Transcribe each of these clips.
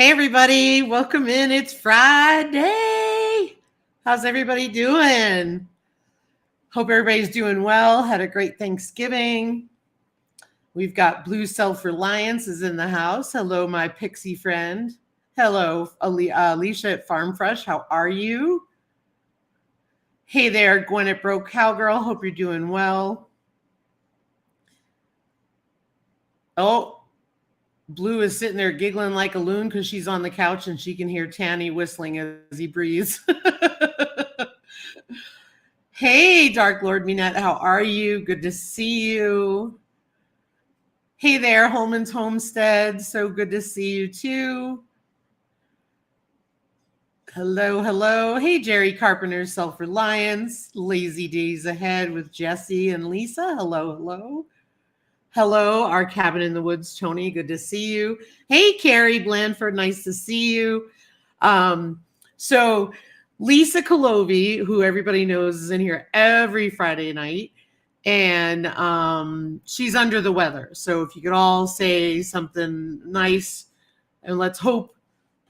Hey, everybody. Welcome in. It's Friday. How's everybody doing? Hope everybody's doing well. Had a great Thanksgiving. We've got Blue Self-Reliance is in the house. Hello, my pixie friend. Hello, Alicia at Farm Fresh. How are you? Hey there, Gwen at Broke Cowgirl. Hope you're doing well. Oh, Blue is sitting there giggling like a loon because she's on the couch and she can hear Tanny whistling as he breathes. Hey, Dark Lord Minette, how are you? Good to see you. Hey there, Holman's Homestead. So good to see you too. Hello, hello. Hey, Jerry Carpenter's Self-Reliance. Lazy Days Ahead with Jesse and Lisa. Hello, hello. Hello, our Cabin in the Woods, Tony. Good to see you. Hey, Carrie Blandford. Nice to see you. So Lisa Colovi, who everybody knows is in here every Friday night, and she's under the weather. So if you could all say something nice, and let's hope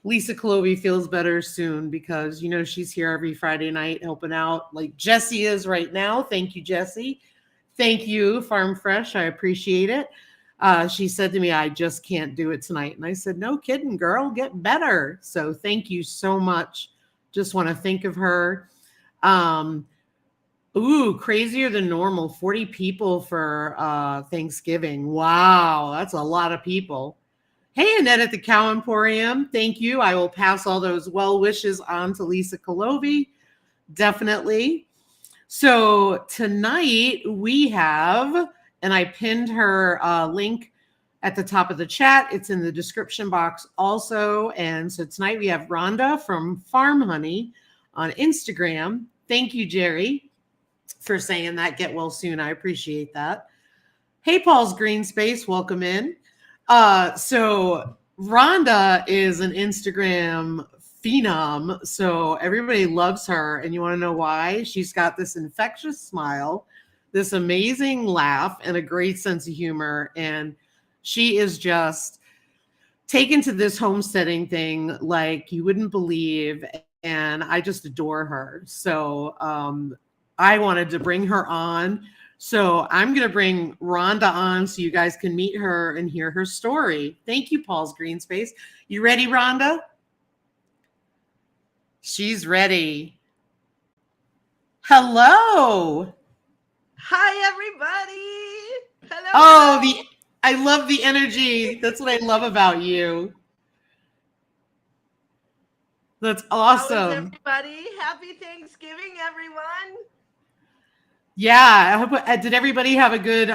Lisa Colovi feels better soon because, you know, she's here every Friday night helping out like Jesse is right now. Thank you, Jesse. Thank you, Farm Fresh. I appreciate it. She said to me, I just can't do it tonight. And I said, no kidding, girl, get better. So thank you so much. Just want to think of her. Crazier than normal. 40 people for Thanksgiving. Wow, that's a lot of people. Hey, Annette at the Cow Emporium. Thank you. I will pass all those well wishes on to Lisa Colovi. Definitely. So tonight we have, and I pinned her link at the top of the chat. It's in the description box also. And so tonight we have Rhonda from Farm Honey on Instagram. Thank you, Jerry, for saying that. Get well soon. I appreciate that. Hey, Paul's Green Space. Welcome in. So Rhonda is an Instagram phenom, so everybody loves her, and you want to know why? She's got this infectious smile, this amazing laugh, and a great sense of humor, and she is just taken to this homesteading thing like you wouldn't believe, and I just adore her. So I wanted to bring her on. So I'm going to bring Rhonda on so you guys can meet her and hear her story. Thank you, Paul's Green Space. You ready, Rhonda? She's ready. Hello. Hi, everybody. Hello. I love the energy. That's what I love about you. That's awesome. How is everybody? Happy Thanksgiving, everyone. Yeah. I hope, did everybody have a good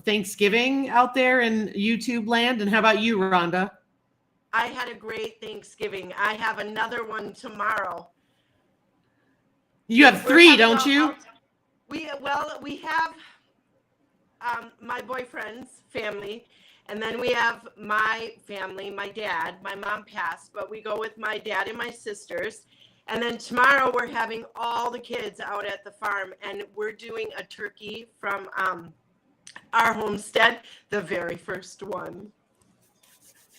Thanksgiving out there in YouTube land? And how about you, Rhonda? I had a great Thanksgiving. I have another one tomorrow. You have three, don't you? We have my boyfriend's family, and then we have my family, my dad. My mom passed, but we go with my dad and my sisters. And then tomorrow we're having all the kids out at the farm, and we're doing a turkey from our homestead, the very first one.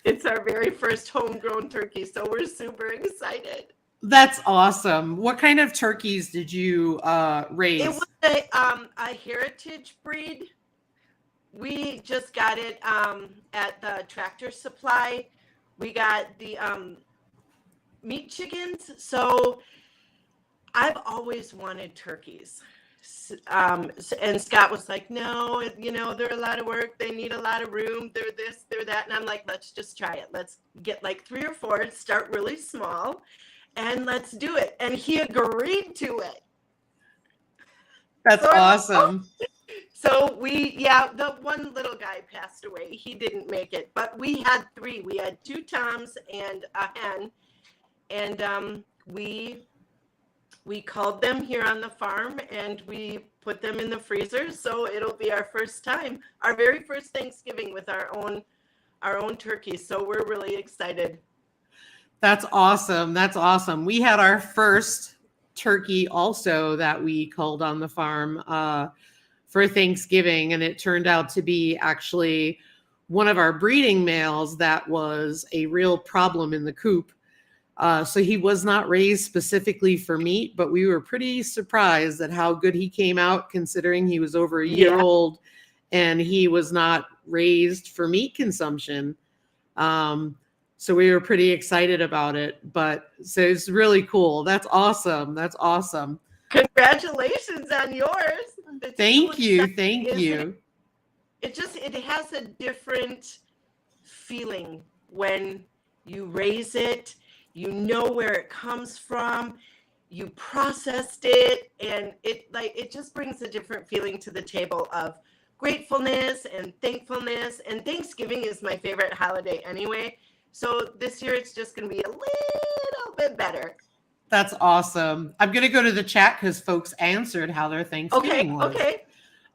It's our very first homegrown turkey, so we're super excited. That's awesome. What kind of turkeys did you raise? It was a heritage breed. We just got it at the Tractor Supply. We got the meat chickens. So I've always wanted turkeys. And Scott was like, no, you know, they're a lot of work. They need a lot of room. They're this, they're that. And I'm like, let's just try it. Let's get like 3 or 4, start really small, and let's do it. And he agreed to it. That's awesome. So the one little guy passed away. He didn't make it, but we had 3. We had 2 toms and a hen. And we called them here on the farm, and we put them in the freezer. So it'll be our first time, our very first Thanksgiving with our own turkey. So we're really excited. That's awesome. That's awesome. We had our first turkey also that we culled on the farm for Thanksgiving, and it turned out to be actually one of our breeding males that was a real problem in the coop. So he was not raised specifically for meat, but we were pretty surprised at how good he came out, considering he was over a year old and he was not raised for meat consumption. So we were pretty excited about it, but so it's really cool. That's awesome. That's awesome. Congratulations on yours. That's Thank so you. exciting, Thank isn't you. it has a different feeling when you raise it. You know where it comes from. You processed it, and it just brings a different feeling to the table of gratefulness and thankfulness. And Thanksgiving is my favorite holiday anyway. So this year it's just going to be a little bit better. That's awesome. I'm going to go to the chat because folks answered how their Thanksgiving was. Okay.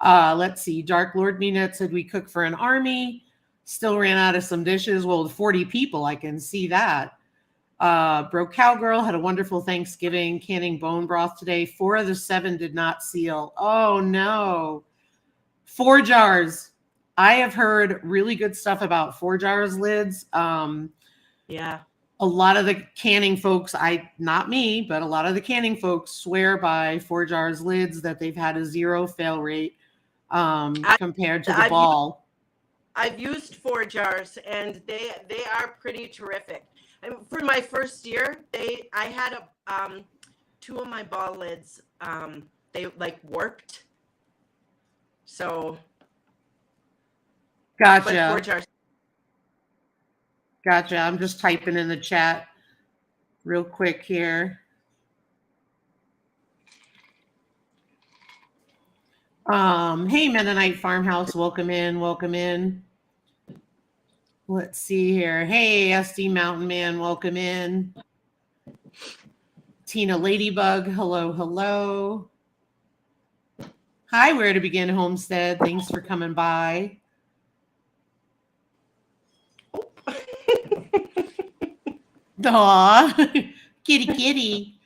Let's see. Dark Lord Minette said we cook for an army. Still ran out of some dishes. Well, with 40 people, I can see that. Bro Cowgirl had a wonderful Thanksgiving, canning bone broth today. 4 of the 7 did not seal. Oh, no. 4 jars. I have heard really good stuff about 4 jars lids. Yeah. A lot of the canning folks, not me, but a lot of the canning folks swear by 4 jars lids that they've had a 0 fail rate compared to the ball. I've used 4 jars and they are pretty terrific. And for my first year, I had 2 of my ball lids, they like warped. So gotcha. 4 jars. Gotcha. I'm just typing in the chat real quick here. Hey, Mennonite Farmhouse, welcome in, welcome in. Let's see here. Hey, SD Mountain Man, welcome in. Tina Ladybug, hello, hello. Hi, Where to Begin Homestead. Thanks for coming by. Aw, kitty, kitty.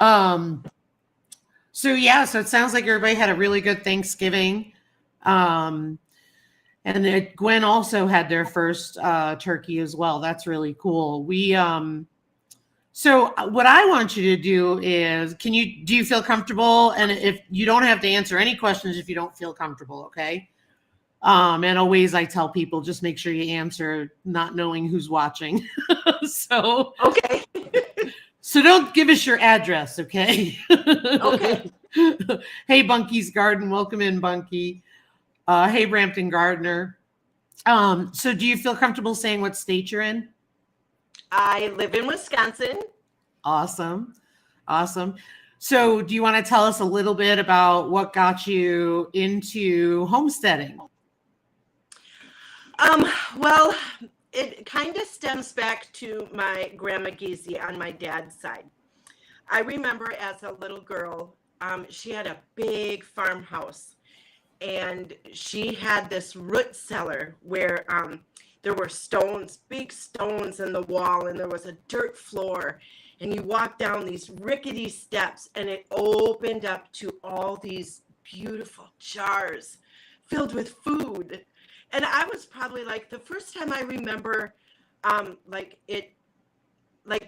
So yeah, so it sounds like everybody had a really good Thanksgiving. And Gwen also had their first turkey as well. That's really cool. So what I want you to do is, do you feel comfortable? And if you don't have to answer any questions if you don't feel comfortable, okay? And always I tell people, just make sure you answer not knowing who's watching. So okay. So don't give us your address, okay? Okay. Hey, Bunky's Garden, welcome in, Bunky. Hey, Brampton Gardner. So do you feel comfortable saying what state you're in? I live in Wisconsin. Awesome. Awesome. So do you want to tell us a little bit about what got you into homesteading? Well, it kind of stems back to my grandma Geezy on my dad's side. I remember as a little girl, she had a big farmhouse, and she had this root cellar where there were stones, big stones in the wall, and there was a dirt floor, and you walk down these rickety steps, and it opened up to all these beautiful jars filled with food. And I was probably like, the first time I remember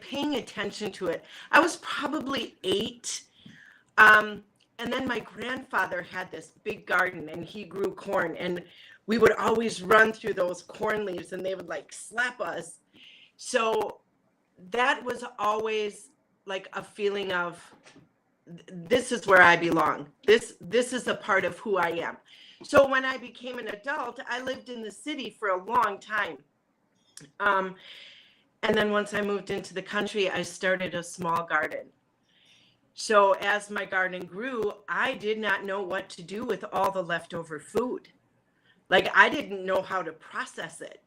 paying attention to it, I was probably 8. And then my grandfather had this big garden and he grew corn, and we would always run through those corn leaves and they would like slap us. So that was always like a feeling of, this is where I belong. This is a part of who I am. So when I became an adult, I lived in the city for a long time. And then once I moved into the country, I started a small garden. So as my garden grew, I did not know what to do with all the leftover food. Like, I didn't know how to process it.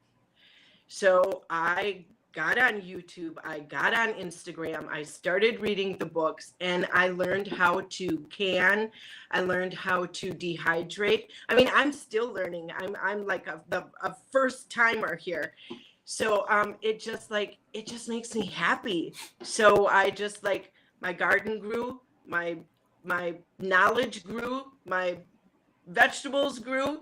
So I got on YouTube, I got on Instagram, I started reading the books, and I learned how to can, I learned how to dehydrate. I mean, I'm still learning. I'm like a first timer here. So it just makes me happy. So I just my garden grew, my knowledge grew, my vegetables grew.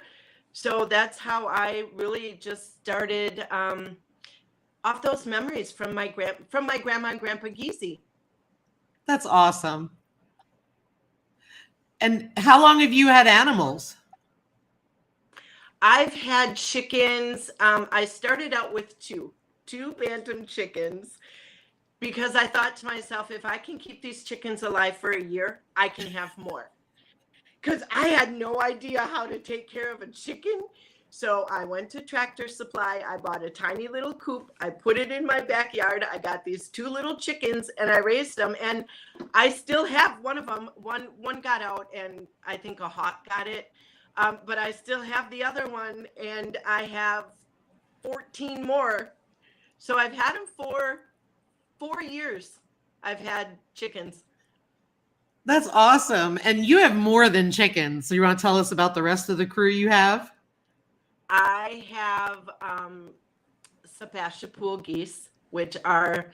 So that's how I really just started off those memories from my grandma and grandpa Geesey. That's awesome. And how long have you had animals? I've had chickens. I started out with two bantam chickens because I thought to myself, if I can keep these chickens alive for a year, I can have more. Because I had no idea how to take care of a chicken. So I went to Tractor Supply. I bought a tiny little coop. I put it in my backyard. I got these two little chickens and I raised them. And I still have one of them. One got out and I think a hawk got it. But I still have the other one and I have 14 more. So I've had them for 4 years. I've had chickens. That's awesome. And you have more than chickens. So you want to tell us about the rest of the crew you have? I have Sebastopol geese, which are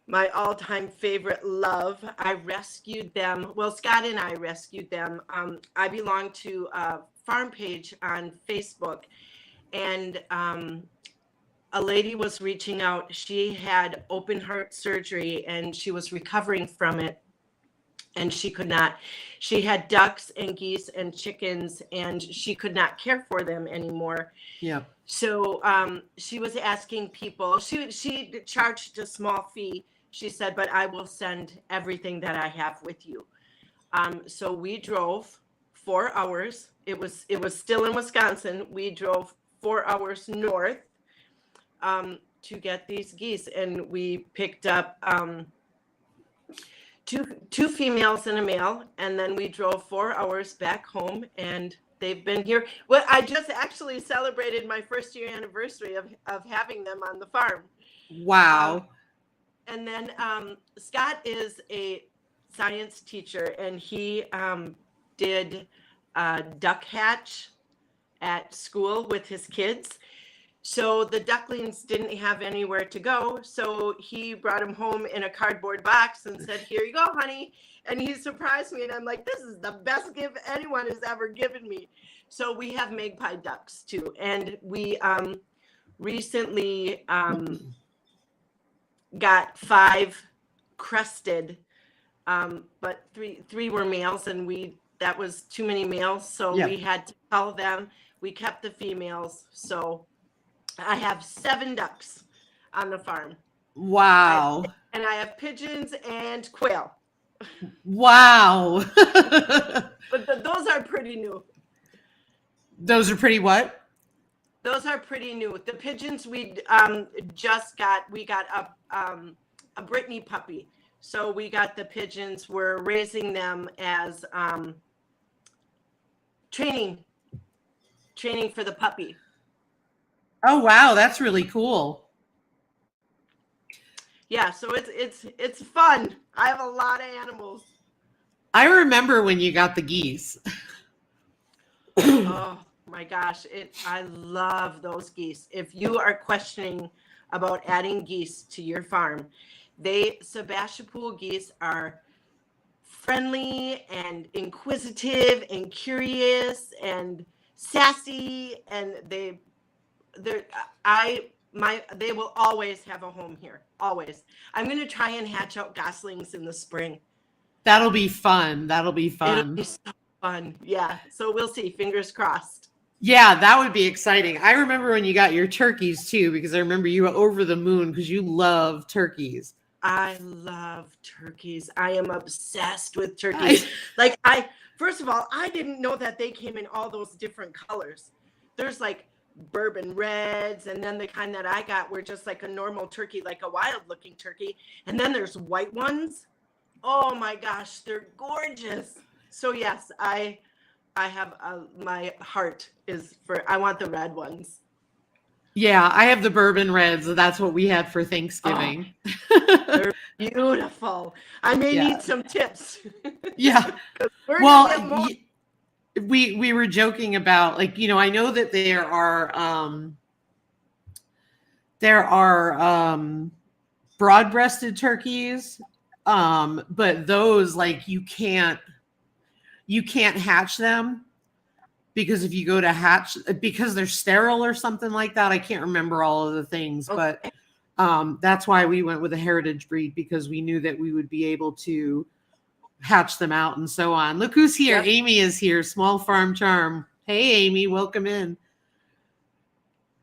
my all-time favorite love. I rescued them. Well, Scott and I rescued them. I belong to a farm page on Facebook, and a lady was reaching out. She had open heart surgery, and she was recovering from it. And she could not. She had ducks and geese and chickens, and she could not care for them anymore. Yeah. So she was asking people. She charged a small fee. She said, "But I will send everything that I have with you." So we drove 4 hours. It was still in Wisconsin. We drove 4 hours north to get these geese, and we picked up. Two females and a male, and then we drove 4 hours back home, and they've been here. Well, I just actually celebrated my first year anniversary of having them on the farm. Wow. And then Scott is a science teacher, and he did duck hatch at school with his kids. So the ducklings didn't have anywhere to go. So he brought them home in a cardboard box and said, "Here you go, honey." And he surprised me. And I'm like, this is the best gift anyone has ever given me. So we have magpie ducks too. And we recently got 5 crested, but three were males, and that was too many males. So we had to cull them. We kept the females. So I have 7 ducks on the farm. Wow. And I have pigeons and quail. Wow. But those are pretty new. Those are pretty what? Those are pretty new. The pigeons we got a Brittany puppy. So we got the pigeons. We're raising them as training for the puppy. Oh, wow. That's really cool. Yeah, so it's fun. I have a lot of animals. I remember when you got the geese. Oh my gosh, I love those geese. If you are questioning about adding geese to your farm, Sebastopol geese are friendly and inquisitive and curious and sassy, and they will always have a home here. Always. I'm going to try and hatch out goslings in the spring. That'll be fun. It'll be so fun. Yeah. So we'll see. Fingers crossed. Yeah, that would be exciting. I remember when you got your turkeys too, because I remember you were over the moon because you love turkeys. I love turkeys. I am obsessed with turkeys. First of all, I didn't know that they came in all those different colors. There's like bourbon reds, and then the kind that I got were just like a normal turkey, like a wild looking turkey, and then there's white ones. Oh my gosh, they're gorgeous. So yes, I have my heart is for, I want the red ones. Yeah, I have the bourbon reds. That's what we had for Thanksgiving. Oh, they're beautiful. I may need some tips. Yeah. Well, we were joking about, like, you know, I know that there are broad-breasted turkeys, but those, like, you can't hatch them. because if you go to hatch, because they're sterile or something like that, I can't remember all of the things, Okay. but that's why we went with a heritage breed, because we knew that we would be able to hatch them out and so on. Look who's here. Yep. Amy is here. Small Farm Charm. Hey, Amy, welcome in.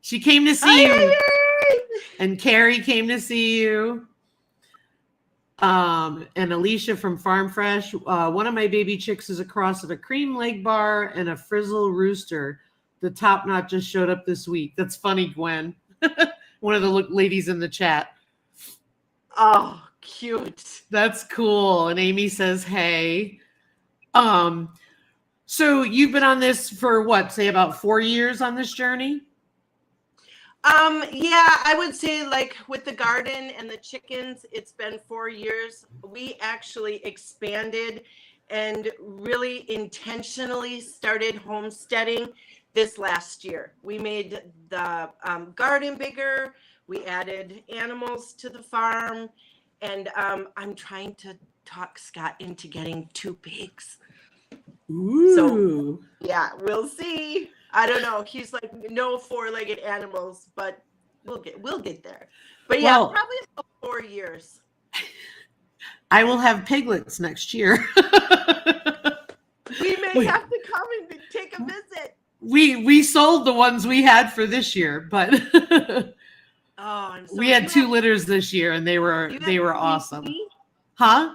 She came to see you, and Carrie came to see you. And Alicia from Farm Fresh. One of my baby chicks is a cross of a cream leg bar and a frizzle rooster. The top knot just showed up this week. That's funny, Gwen. One of the ladies in the chat. Oh, cute. That's cool. And Amy says, hey. So you've been on this for what, say about 4 years on this journey? Yeah, I would say like with the garden and the chickens, it's been 4 years. We actually expanded and really intentionally started homesteading this last year. We made the garden bigger. We added animals to the farm, and I'm trying to talk Scott into getting 2 pigs. Ooh. So yeah, we'll see. I don't know. He's like no 4-legged animals, but we'll get there. But yeah, Well, probably about 4 years. I will have piglets next year. We may have to come and take a visit. We sold the ones we had for this year, but we had 2 litters this year, and they were awesome. Kuni? Huh?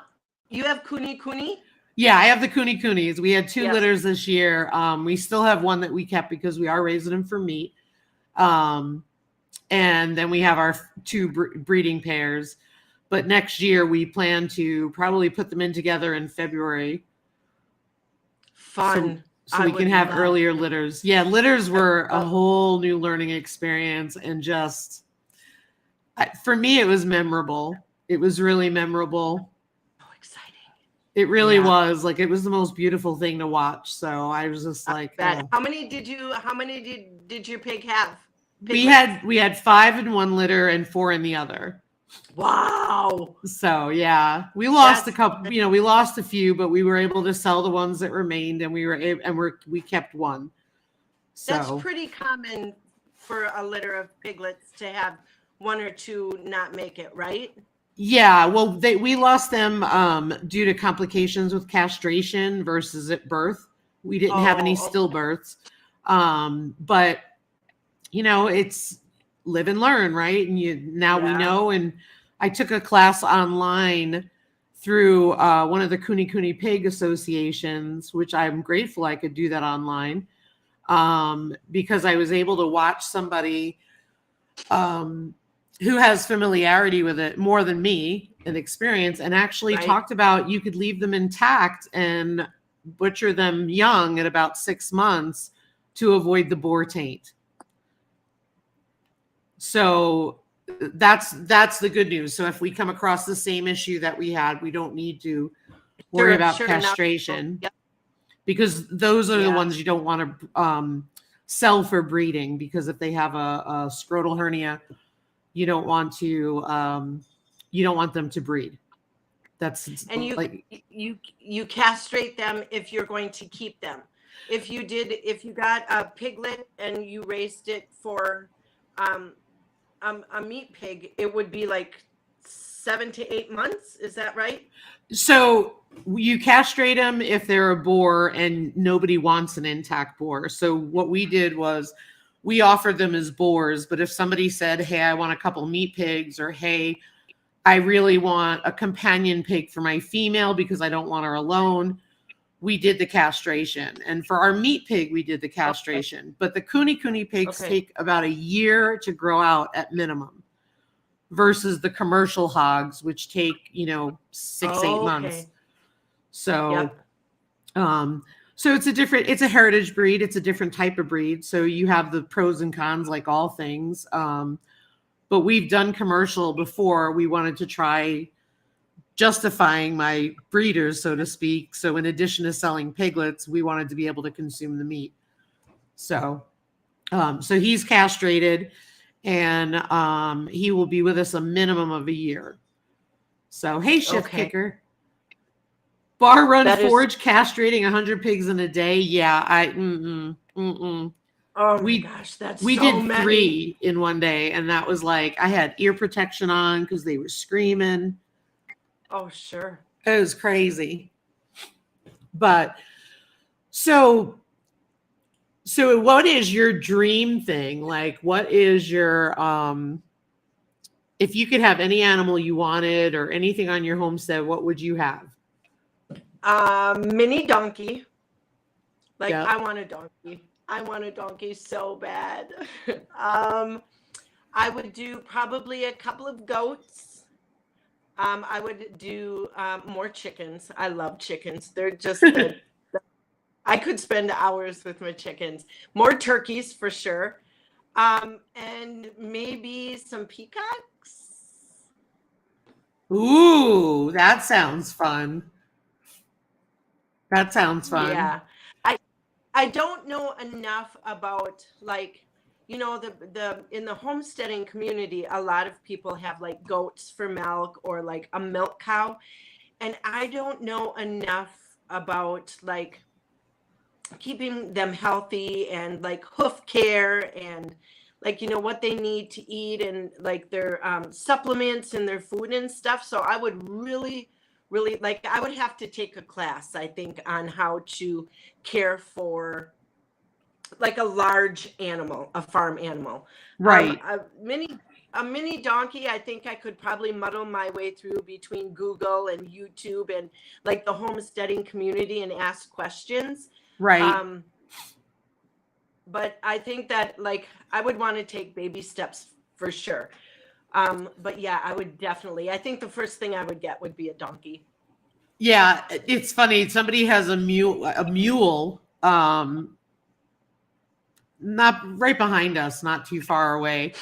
You have Kuni? Yeah, I have the Kunis. We had 2 Yes. litters this year. We still have one that we kept because we are raising them for meat. And then we have our 2 breeding pairs. But next year we plan to probably put them in together in February. Fun. So we can have earlier litters. Yeah, litters were a whole new learning experience, and just for me it was memorable. It was really memorable. It really was. Like, it was the most beautiful thing to watch. So I was just like, oh. How many did your pig have? We had 5 in one litter and 4 in the other. Wow. So yeah, we lost a couple, we lost a few, but we were able to sell the ones that remained, and we kept one. So that's pretty common for a litter of piglets to have 1 or 2 not make it, right? Yeah, well, we lost them due to complications with castration versus at birth. We didn't have any stillbirths. But, it's live and learn, right? And we know. And I took a class online through one of the Kuni Pig associations, which I'm grateful I could do that online, because I was able to watch somebody who has familiarity with it more than me and experience, and actually talked about you could leave them intact and butcher them young at about 6 months to avoid the boar taint. So that's the good news. So if we come across the same issue that we had, we don't need to worry about castration, because those are the ones you don't want to sell for breeding, because if they have a scrotal hernia, you don't want them to breed. And you castrate them if you're going to keep them. If you got a piglet and you raised it for a meat pig, it would be like 7 to 8 months. Is that right? So you castrate them if they're a boar and nobody wants an intact boar. So what we did was we offered them as boars, but if somebody said, hey, I want a couple meat pigs, or hey, I really want a companion pig for my female because I don't want her alone, we did the castration. And for our meat pig, we did the castration. But the Kuni pigs take about a year to grow out at minimum, versus the commercial hogs, which take, 6, 8 months. So, so it's a heritage breed. It's a different type of breed. So you have the pros and cons, like all things. But we've done commercial before. We wanted to try justifying my breeders, so to speak. So in addition to selling piglets, we wanted to be able to consume the meat. So, so he's castrated, and he will be with us a minimum of a year. So, hey, Shift Kicker. Bar run forage castrating 100 pigs in a day. Yeah, Mm-mm. Oh my We gosh, that's we so did many. 3 in one day, and that was like I had ear protection on because they were screaming. Oh, sure. It was crazy. But so what is your dream thing? Like what is your if you could have any animal you wanted or anything on your homestead, what would you have? Mini donkey. Like Yep. I want a donkey. I want a donkey so bad. um, I would do probably a couple of goats. I would do more chickens. I love chickens. They're just I could spend hours with my chickens. More turkeys for sure. And maybe some peacocks. Ooh, that sounds fun. That sounds fun. Yeah. I don't know enough about like the in the homesteading community a lot of people have like goats for milk or like a milk cow, and I don't know enough about like keeping them healthy and like hoof care and like what they need to eat and like their supplements and their food and stuff. So I would really like I would have to take a class, I think, on how to care for like a large animal, a farm animal. Right. A mini donkey, I think I could probably muddle my way through between Google and YouTube and like the homesteading community and ask questions. Right. Um, but I think that like I would want to take baby steps for sure. But yeah, I would definitely. I think the first thing I would get would be a donkey. Yeah, it's funny. Somebody has a mule not right behind us, not too far away.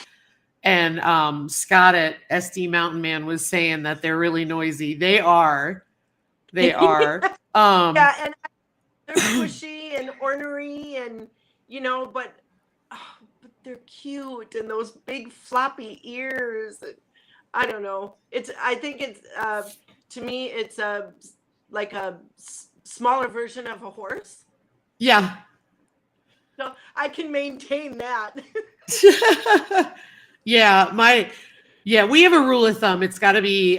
And Scott at SD Mountain Man was saying that they're really noisy. They are. They are. Yeah, and they're pushy and ornery and but but they're cute and those big floppy ears. I don't know. I think it's to me it's a like a smaller version of a horse. Yeah. So I can maintain that. Yeah, we have a rule of thumb. It's got to be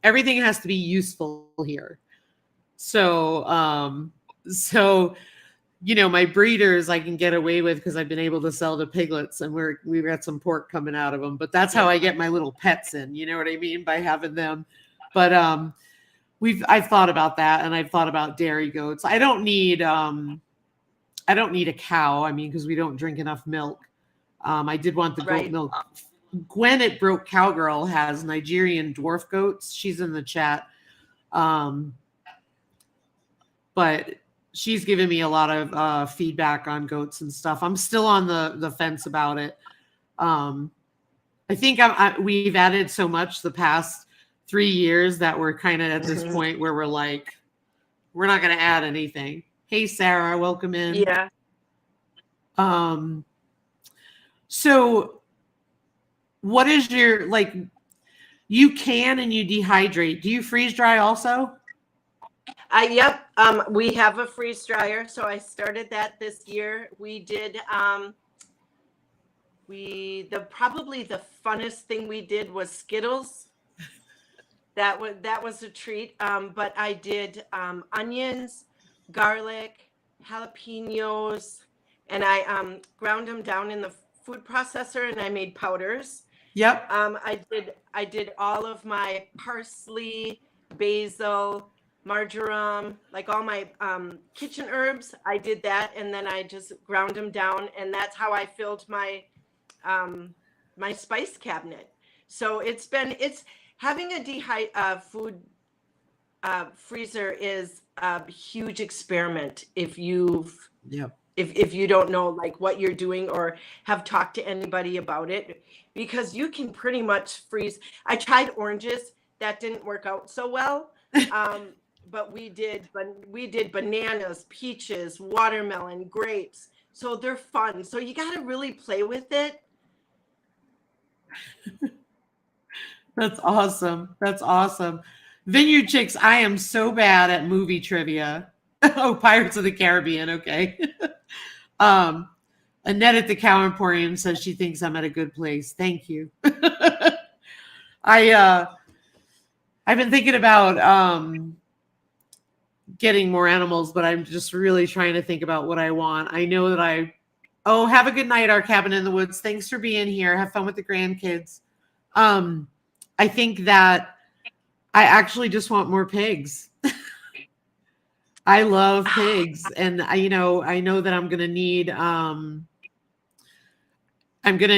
everything has to be useful here. So my breeders I can get away with because I've been able to sell to piglets, and we've got some pork coming out of them. But that's how I get my little pets in. You know what I mean, by having them. But I've thought about that, and I've thought about dairy goats. I don't need a cow. I mean, because we don't drink enough milk. I did want the goat Right. milk. Gwen at Broke Cowgirl has Nigerian dwarf goats. She's in the chat. But she's given me a lot of feedback on goats and stuff. I'm still on the fence about it. I think we've added so much the past 3 years that we're kind of at this point where we're like, we're not going to add anything. Hey, Sarah, welcome in. Yeah. So what is your, like, you can and you dehydrate. Do you freeze dry also? Yep. We have a freeze dryer, so I started that this year. We did. Probably the funnest thing we did was Skittles. That was a treat. But I did onions, garlic, jalapenos, and I ground them down in the food processor, and I made powders. Yep. I did all of my parsley, basil, marjoram, like all my kitchen herbs. I did that, and then I just ground them down, and that's how I filled my my spice cabinet. So it's having a food freezer is a huge experiment if you've if you don't know like what you're doing or have talked to anybody about it, because you can pretty much freeze. I tried oranges, that didn't work out so well. But we did bananas, peaches, watermelon, grapes. So they're fun. So you got to really play with it. That's awesome. That's awesome. Vineyard Chicks, I am so bad at movie trivia. Oh, Pirates of the Caribbean. Okay. Annette at the Cow Emporium says she thinks I'm at a good place. Thank you. I've been thinking about getting more animals, but I'm just really trying to think about what I want. I know that have a good night, our cabin in the woods. Thanks for being here. Have fun with the grandkids. I think that I actually just want more pigs. I love pigs, and I know that I'm gonna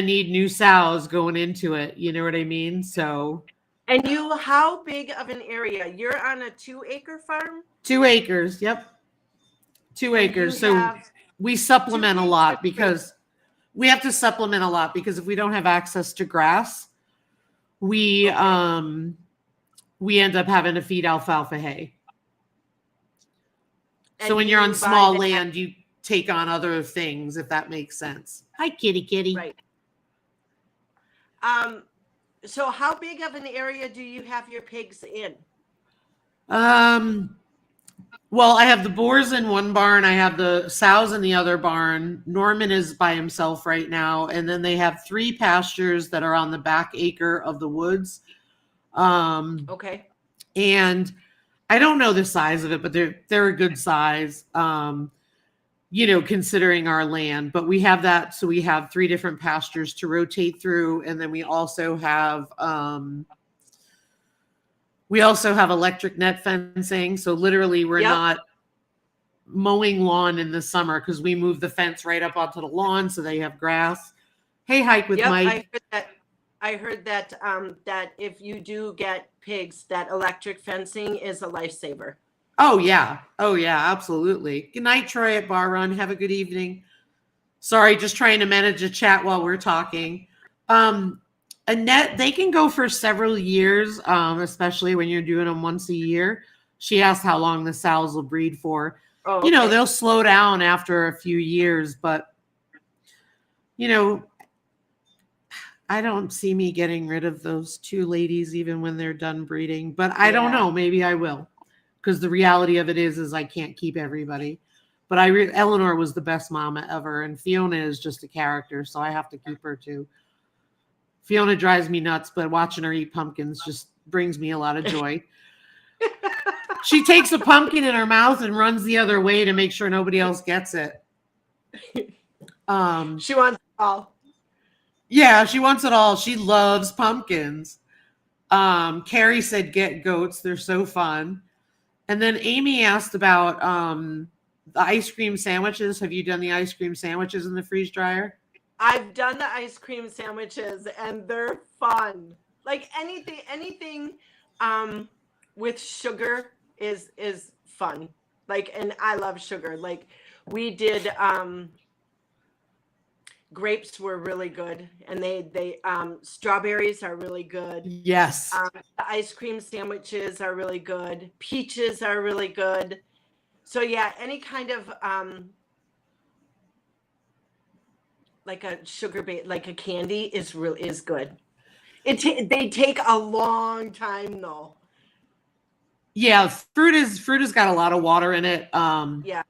need new sows going into it. You know what I mean? So. And how big of an area? You're on a 2-acre farm? 2 acres. Yep. 2 acres. So we supplement a lot because we have to supplement a lot because if we don't have access to grass, we end up having to feed alfalfa hay. So when you're on small land, you take on other things, if that makes sense. Hi, kitty. Right. So how big of an area do you have your pigs in? Well, I have the boars in one barn. I have the sows in the other barn. Norman is by himself right now. And then they have 3 pastures that are on the back acre of the woods. Okay. And I don't know the size of it, but they're a good size, considering our land. But we have that. So we have 3 different pastures to rotate through. And then we also have electric net fencing. So literally we're not mowing lawn in the summer because we move the fence right up onto the lawn so they have grass. Hey, Hike with Mike. I heard that that if you do get pigs, that electric fencing is a lifesaver. Oh yeah, absolutely. Good night, Troy at Bar Run. Have a good evening. Sorry, just trying to manage a chat while we're talking. Annette, they can go for several years, especially when you're doing them once a year. She asked how long the sows will breed for. Oh, okay. They'll slow down after a few years, but I don't see me getting rid of those 2 ladies even when they're done breeding, but I don't know. Maybe I will, because the reality of it is I can't keep everybody. But Eleanor was the best mama ever, and Fiona is just a character, so I have to keep her too. Fiona drives me nuts, but watching her eat pumpkins just brings me a lot of joy. She takes a pumpkin in her mouth and runs the other way to make sure nobody else gets it. She wants it all. Yeah, she wants it all. She loves pumpkins. Carrie said get goats. They're so fun. And then Amy asked about the ice cream sandwiches. Have you done the ice cream sandwiches in the freeze dryer? I've done the ice cream sandwiches and they're fun. Like anything with sugar is fun. Like, and I love sugar. Like we did grapes were really good, and they strawberries are really good. Yes. The ice cream sandwiches are really good. Peaches are really good. So yeah, any kind of like a sugar bait, like a candy is good. They take a long time though. Yeah, fruit has got a lot of water in it. Yeah.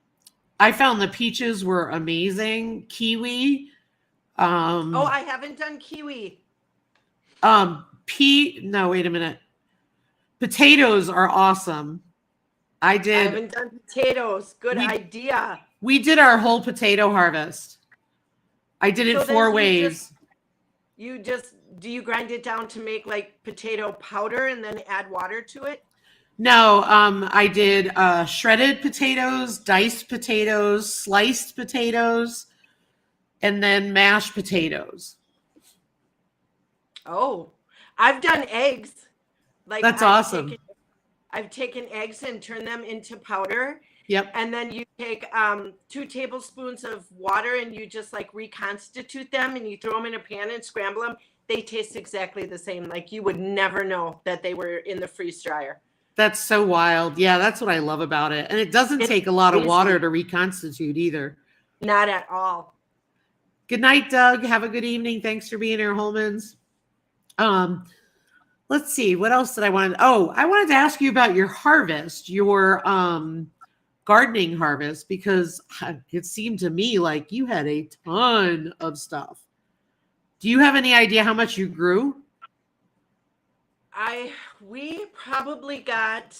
I found the peaches were amazing. Kiwi. I haven't done kiwi. No, wait a minute. Potatoes are awesome. I haven't done potatoes. Good idea. We did our whole potato harvest. I did it 4 ways. Do you grind it down to make like potato powder and then add water to it? No, I did shredded potatoes, diced potatoes, sliced potatoes, and then mashed potatoes. Oh, I've done eggs. Like that's awesome. I've taken eggs and turned them into powder. Yep. And then you take 2 tablespoons of water and you just like reconstitute them and you throw them in a pan and scramble them. They taste exactly the same. Like you would never know that they were in the freeze dryer. That's so wild. Yeah, that's what I love about it. And it doesn't take a lot of water to reconstitute either. Not at all. Good night, Doug. Have a good evening. Thanks for being here, Holmans. Let's see. What else did I want to... I wanted to ask you about your harvest, your gardening harvest, because it seemed to me like you had a ton of stuff. Do you have any idea how much you grew? We probably got,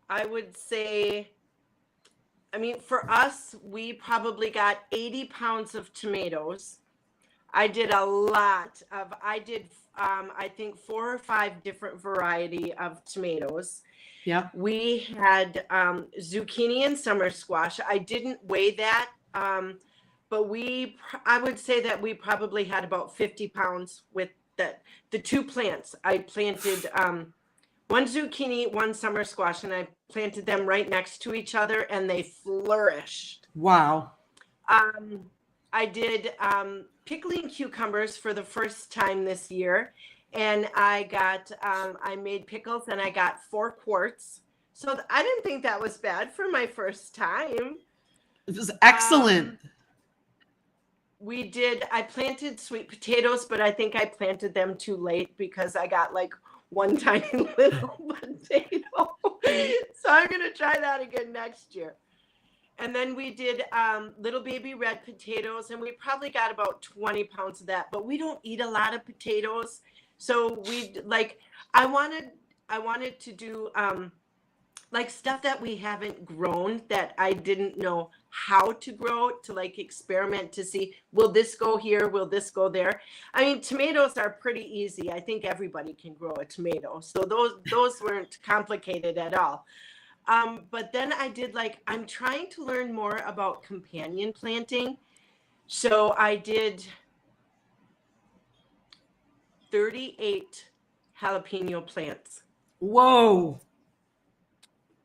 I would say, I mean, for us, we probably got 80 pounds of tomatoes. I did a lot of, I think 4 or 5 different variety of tomatoes. Yeah. We had zucchini and summer squash. I didn't weigh that, but I would say that we probably had about 50 pounds with the 2 plants. I planted one zucchini, one summer squash, and I planted them right next to each other, and they flourished. Wow. I did pickling cucumbers for the first time this year, and I made pickles, and I got 4 quarts. So I didn't think that was bad for my first time. It was excellent. I planted sweet potatoes, but I think I planted them too late because I got like one tiny little potato. So I'm going to try that again next year. And then we did little baby red potatoes, and we probably got about 20 pounds of that, but we don't eat a lot of potatoes. So I wanted to do like stuff that we haven't grown, that I didn't know how to grow, to like experiment to see, will this go here? Will this go there? I mean, tomatoes are pretty easy. I think everybody can grow a tomato. So those weren't complicated at all. But then I did I'm trying to learn more about companion planting. So I did 38 jalapeno plants. Whoa.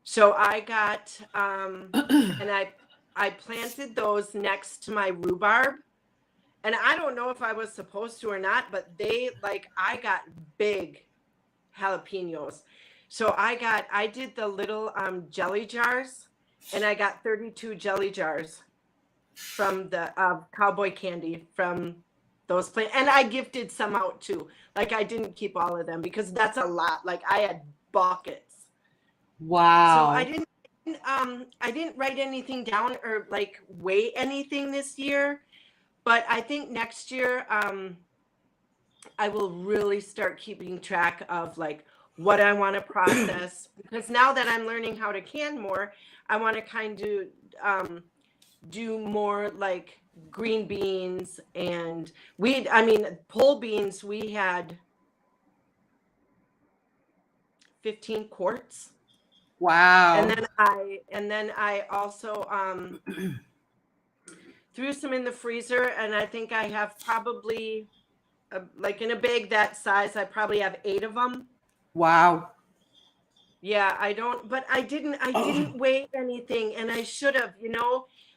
So I got, and I planted those next to my rhubarb. And I don't know if I was supposed to or not, but I got big jalapenos. So I did the little jelly jars, and I got 32 jelly jars from the cowboy candy from those plants. And I gifted some out too. Like, I didn't keep all of them because that's a lot. Like, I had buckets. Wow. So I didn't write anything down or like weigh anything this year, but I think next year I will really start keeping track of like what I want to process, because now that I'm learning how to can more, I want to kind of do more like green beans, and pole beans, we had 15 quarts. Wow. And then I also threw some in the freezer, and I think I have probably like in a bag that size, I probably have 8 of them. Wow. Yeah, I didn't weigh anything, and I should have,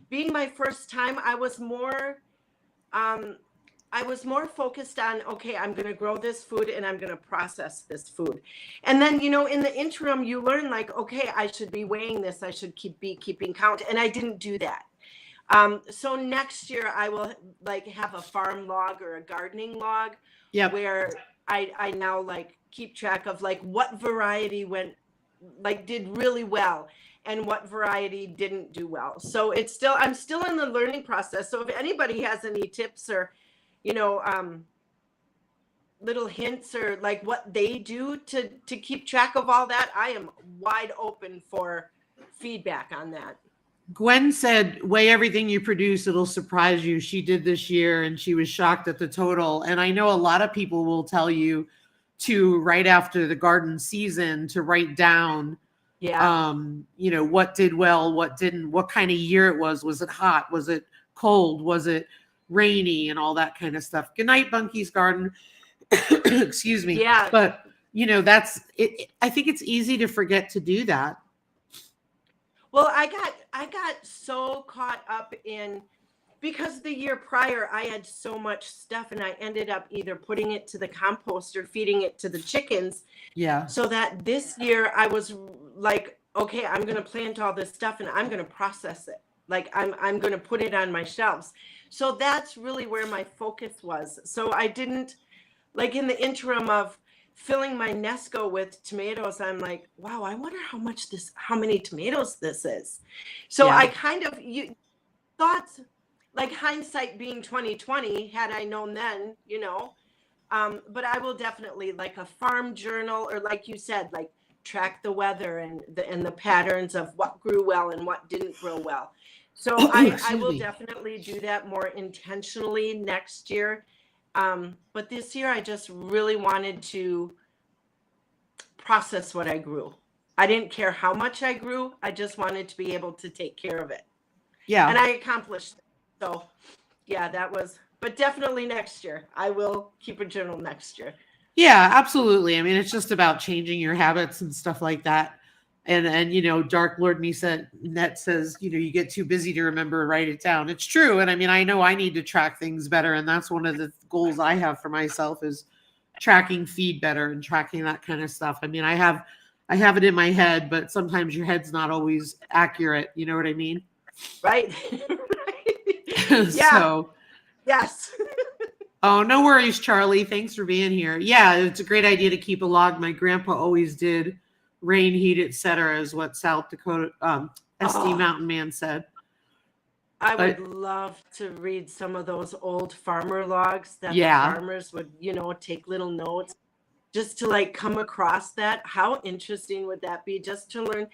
being my first time, I was more focused on, okay, I'm going to grow this food and I'm going to process this food. And then, in the interim, you learn like, okay, I should be weighing this. I should be keeping count. And I didn't do that. So next year I will like have a farm log or a gardening log. Yep. Where I now like keep track of like what variety did really well and what variety didn't do well. So I'm still in the learning process. So if anybody has any tips or little hints or like what they do to keep track of all that, I am wide open for feedback on that. Gwen said, weigh everything you produce. It'll surprise you. She did this year and she was shocked at the total. And I know a lot of people will tell you to, right after the garden season, to write down, what did well, what didn't, what kind of year it was. Was it hot? Was it cold? Was it rainy? And all that kind of stuff. Good night, Bunky's Garden. Excuse me. Yeah. But that's it. I think it's easy to forget to do that. Well, I got so caught up in, because the year prior I had so much stuff, and I ended up either putting it to the compost or feeding it to the chickens. Yeah. So that this year I was like, okay, I'm going to plant all this stuff and I'm going to process it. Like I'm going to put it on my shelves. So that's really where my focus was. So I didn't, like in the interim of filling my Nesco with tomatoes. I'm like, wow, I wonder how many tomatoes this is. So Yeah. I kind of thought, like hindsight being 2020, had I known then, but I will definitely, like a farm journal, or like you said, like track the weather and the patterns of what grew well and what didn't grow well. So I Excuse will me. definitely do that more intentionally next year. But this year I just really wanted to process what I grew. I didn't care how much I grew. I just wanted to be able to take care of it. And Yeah. I accomplished it. So yeah, but definitely next year. I will keep a journal next year. Yeah, absolutely. I mean, it's just about changing your habits and stuff like that. And Dark Lord Net says, you get too busy to remember, write it down. It's true. And I mean, I know I need to track things better. And that's one of the goals I have for myself is tracking feed better and tracking that kind of stuff. I mean, I have it in my head, but sometimes your head's not always accurate. You know what I mean? Right. Right. Yeah. So, Yes. oh, no worries, Charlie. Thanks for being here. Yeah, it's a great idea to keep a log. My grandpa always did. Rain, heat, etc. is what South Dakota SD Oh, Mountain Man said. I would But love to read some of those old farmer logs that the yeah, farmers would, take little notes, just to like come across that. How interesting would that be, just to learn,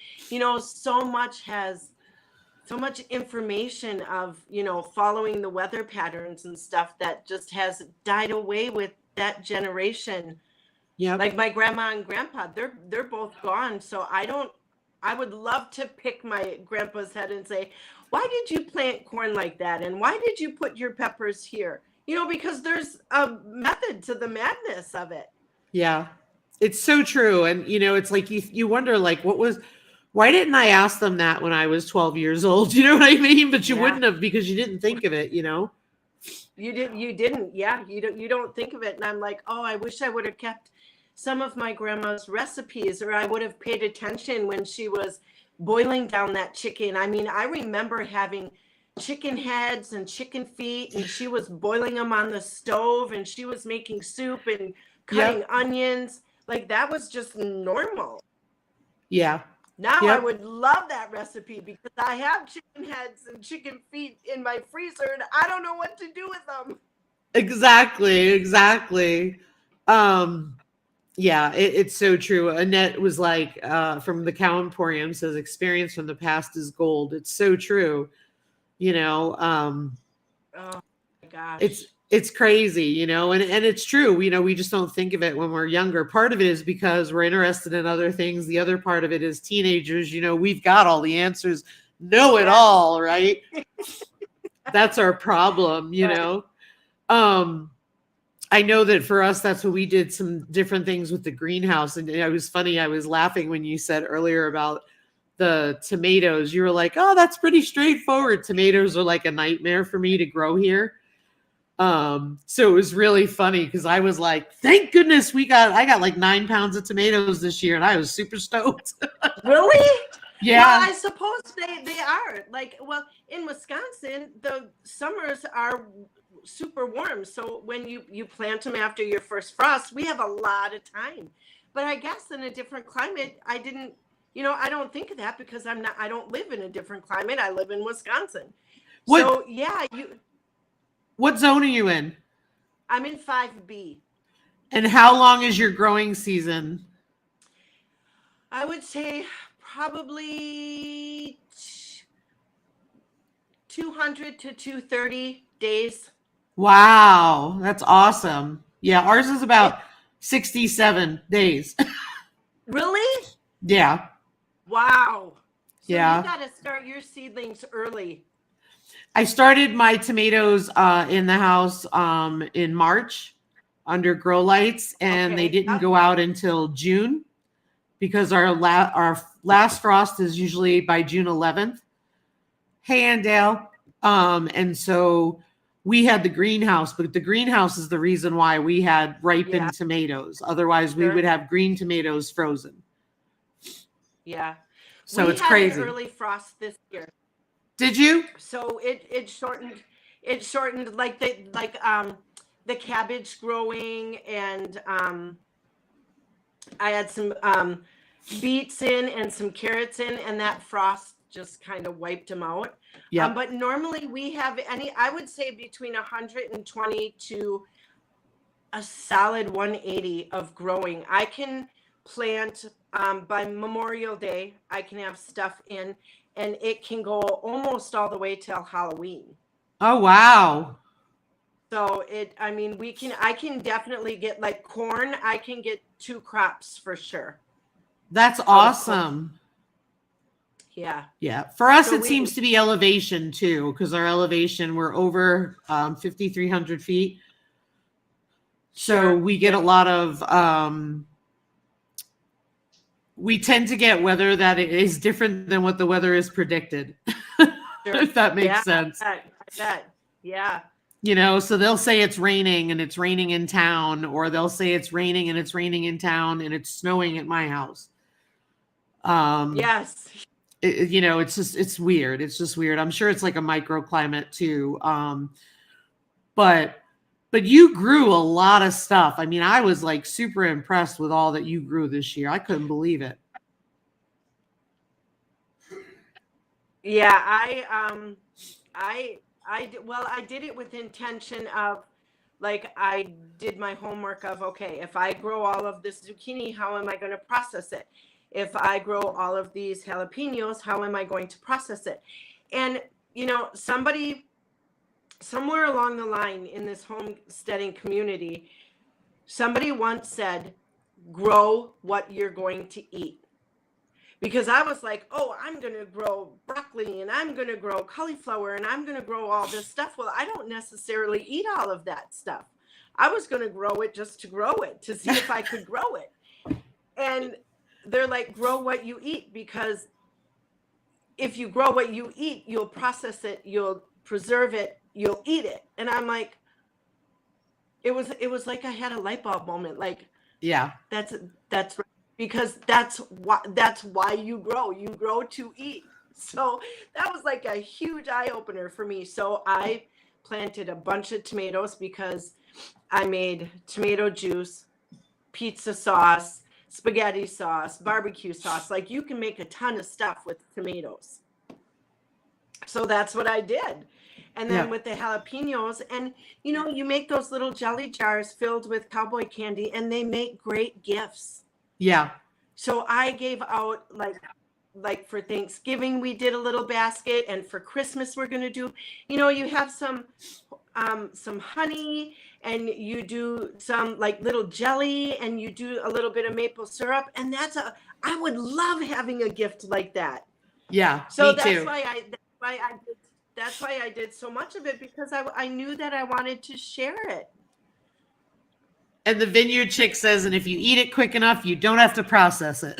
so much information of, following the weather patterns and stuff that just has died away with that generation. yep, Like my grandma and grandpa, they're both gone. So I would love to pick my grandpa's head and say, why did you plant corn like that? And why did you put your peppers here? Because there's a method to the madness of it. yeah. It's so true. And it's like you wonder like why didn't I ask them that when I was 12 years old? You know what I mean? But you Yeah. wouldn't have because you didn't think of it. You didn't. Yeah. You don't think of it. And I'm like, oh, I wish I would have kept some of my grandma's recipes, or I would have paid attention when she was boiling down that chicken. I mean, I remember having chicken heads and chicken feet, and she was boiling them on the stove, and she was making soup and cutting Yep. onions. Like that was just normal. Yeah. Now I Yep. would love that recipe because I have chicken heads and chicken feet in my freezer and I don't know what to do with them. Exactly. Exactly. Um Yeah, it's so true. Annette was like, from the Cow Emporium says, experience from the past is gold. It's so true. You know, Oh my it's gosh. it's crazy, and it's true. We just don't think of it when we're younger. Part of it is because we're interested in other things. The other part of it is teenagers, we've got all the answers, know it Yes. all, right? That's our problem. Right. Um, I know that for us, that's what we did some different things with the greenhouse. And it was funny. I was laughing when you said earlier about the tomatoes. You were like, oh, that's pretty straightforward. Tomatoes are like a nightmare for me to grow here. So it was really funny because I was like, thank goodness I got like 9 pounds of tomatoes this year and I was super stoked. Really? Well, Yeah. I suppose they are. Like, well, in Wisconsin, the summers are super warm. So when you plant them after your first frost, we have a lot of time. But I guess in a different climate, I don't think of that because I don't live in a different climate. I live in Wisconsin. What So yeah, what zone are you in? I'm in 5B. And how long is your growing season? I would say probably 200 to 230 days. Wow, that's awesome. Yeah, ours is It about 67 days. really? Yeah. Wow. So you Yeah. got to start your seedlings early. I started my tomatoes in the house in March under grow lights, and they Okay. didn't Yep. go out until June because our last frost is usually by June 11th. Hey, Andale. And so we had the greenhouse, but the greenhouse is the reason why we had Yeah. ripened tomatoes. Otherwise, we Sure. would have green tomatoes frozen. Yeah. So We it's had an crazy. early frost this year. Did you? So it shortened like the cabbage growing and I had some beets in and some carrots in, and that frost just kind of wiped them out. Yeah. But normally we have I would say between 120 to a solid 180 of growing. I can plant by Memorial Day, I can have stuff in, and it can go almost all the way till Halloween. Oh, wow. So I can definitely get like corn. I can get 2 crops for sure. That's awesome. Yeah. Yeah. For us, it seems to be elevation too, because our elevation, we're over 5,300 feet. So we get a lot of, we tend to get weather that is different than what the weather is predicted. If that makes sense. I bet. Yeah. So they'll say it's raining and it's raining in town, or they'll say it's raining and it's raining in town and it's snowing at my house. Yes. It's weird. It's just weird. I'm sure it's like a microclimate too. But you grew a lot of stuff. I mean, I was like super impressed with all that you grew this year. I couldn't believe it. Yeah, I did it with intention of, like, I did my homework of, okay, if I grow all of this zucchini, how am I going to process it? If I grow all of these jalapenos, how am I going to process it? And, somewhere along the line in this homesteading community, somebody once said, grow what you're going to eat. Because I was like, oh, I'm going to grow broccoli and I'm going to grow cauliflower and I'm going to grow all this stuff. Well, I don't necessarily eat all of that stuff. I was going to grow it just to grow it, to see if I could grow it. And they're like, grow what you eat, because if you grow what you eat, you'll process it, you'll preserve it, you'll eat it. And I'm like, it was like I had a light bulb moment. Like, yeah, that's right. Because that's why you grow to eat. So that was like a huge eye opener for me. So I planted a bunch of tomatoes because I made tomato juice, pizza sauce, spaghetti sauce, barbecue sauce. Like, you can make a ton of stuff with tomatoes. So that's what I did. And then with the jalapenos, and you make those little jelly jars filled with cowboy candy, and they make great gifts. Yeah. So I gave out, like for Thanksgiving, we did a little basket, and for Christmas, we're going to do, you have some honey, and you do some like little jelly, and you do a little bit of maple syrup. And I would love having a gift like that. Yeah. So me too. that's why I did so much of it, because I knew that I wanted to share it. And the Vineyard Chick says, and if you eat it quick enough, you don't have to process it.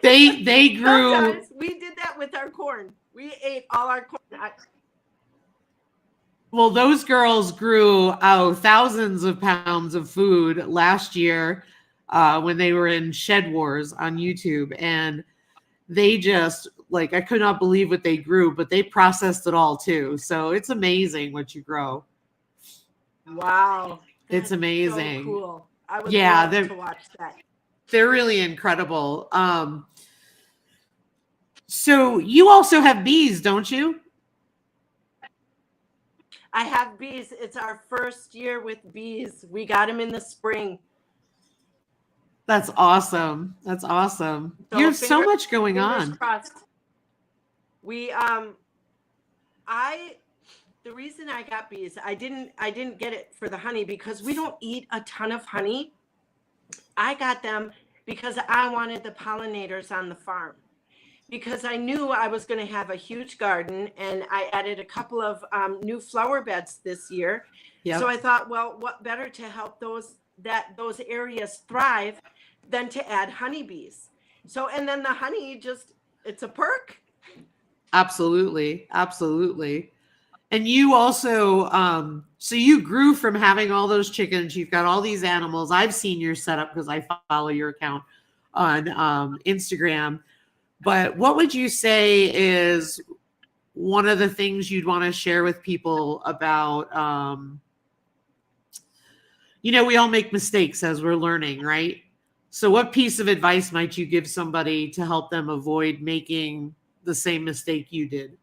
They grew. Sometimes we did that with our corn. We ate all our corn. Well, those girls grew thousands of pounds of food last year when they were in Shed Wars on YouTube. And they just, like, I could not believe what they grew, but they processed it all too. So it's amazing what you grow. Wow. It's amazing. So cool. I would love to watch that. They're really incredible. So you also have bees, don't you? I have bees. It's our first year with bees. We got them in the spring. That's awesome. That's awesome. So you have so much going on. Crossed. We the reason I got bees, I didn't get it for the honey, because we don't eat a ton of honey. I got them because I wanted the pollinators on the farm, because I knew I was going to have a huge garden, and I added a couple of new flower beds this year. Yep. So I thought, well, what better to help those areas thrive than to add honeybees. So, and then the honey, it's a perk. Absolutely. Absolutely. And you also, so you grew from having all those chickens. You've got all these animals. I've seen your setup because I follow your account on Instagram. But what would you say is one of the things you'd want to share with people about we all make mistakes as we're learning, right? So what piece of advice might you give somebody to help them avoid making the same mistake you did?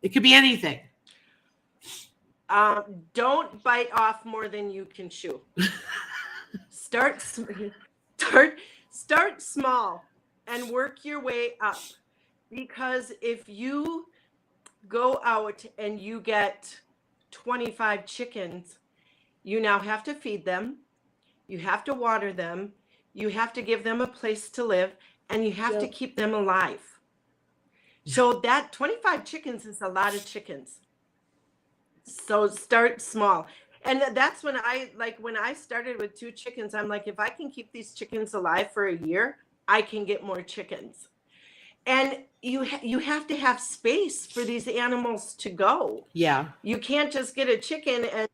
It could be anything. Don't bite off more than you can chew. Start small and work your way up. Because if you go out and you get 25 chickens, you now have to feed them, you have to water them, you have to give them a place to live, and you have to keep them alive. So that 25 chickens is a lot of chickens. So start small. And that's when I started with 2 chickens, I'm like, if I can keep these chickens alive for a year, I can get more chickens. And you have to have space for these animals to go. Yeah. You can't just get a chicken and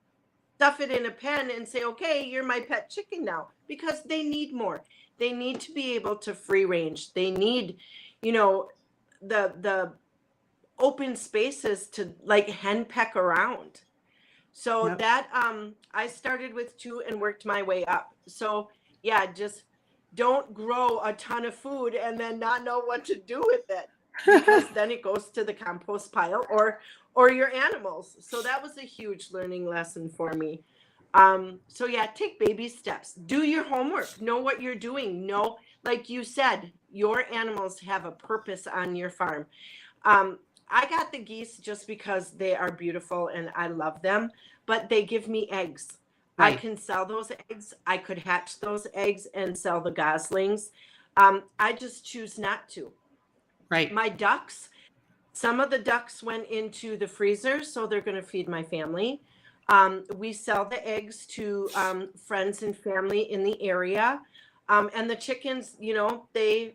stuff it in a pen and say, okay, you're my pet chicken now, because they need more. They need to be able to free range. They need, the open spaces to like hen peck around. So Yep. that I started with 2 and worked my way up. So yeah, just don't grow a ton of food and then not know what to do with it, because then it goes to the compost pile or your animals. So that was a huge learning lesson for me. So yeah, take baby steps. Do your homework. Know what you're doing. Know, like you said, your animals have a purpose on your farm. I got the geese just because they are beautiful and I love them, but they give me eggs. I Right. can sell those eggs. I could hatch those eggs and sell the goslings. I just choose not to. Right. My ducks, some of the ducks went into the freezer, so they're going to feed my family. We sell the eggs to friends and family in the area. And the chickens, my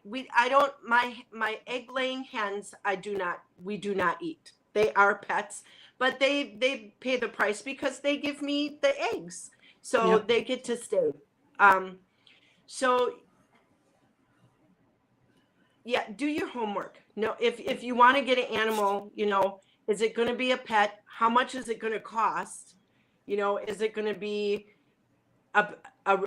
egg laying hens, we do not eat. They are pets, but they pay the price because they give me the eggs. So Yep. they get to stay. So yeah, do your homework. No, if you want to get an animal, is it going to be a pet? How much is it going to cost? Is it going to be a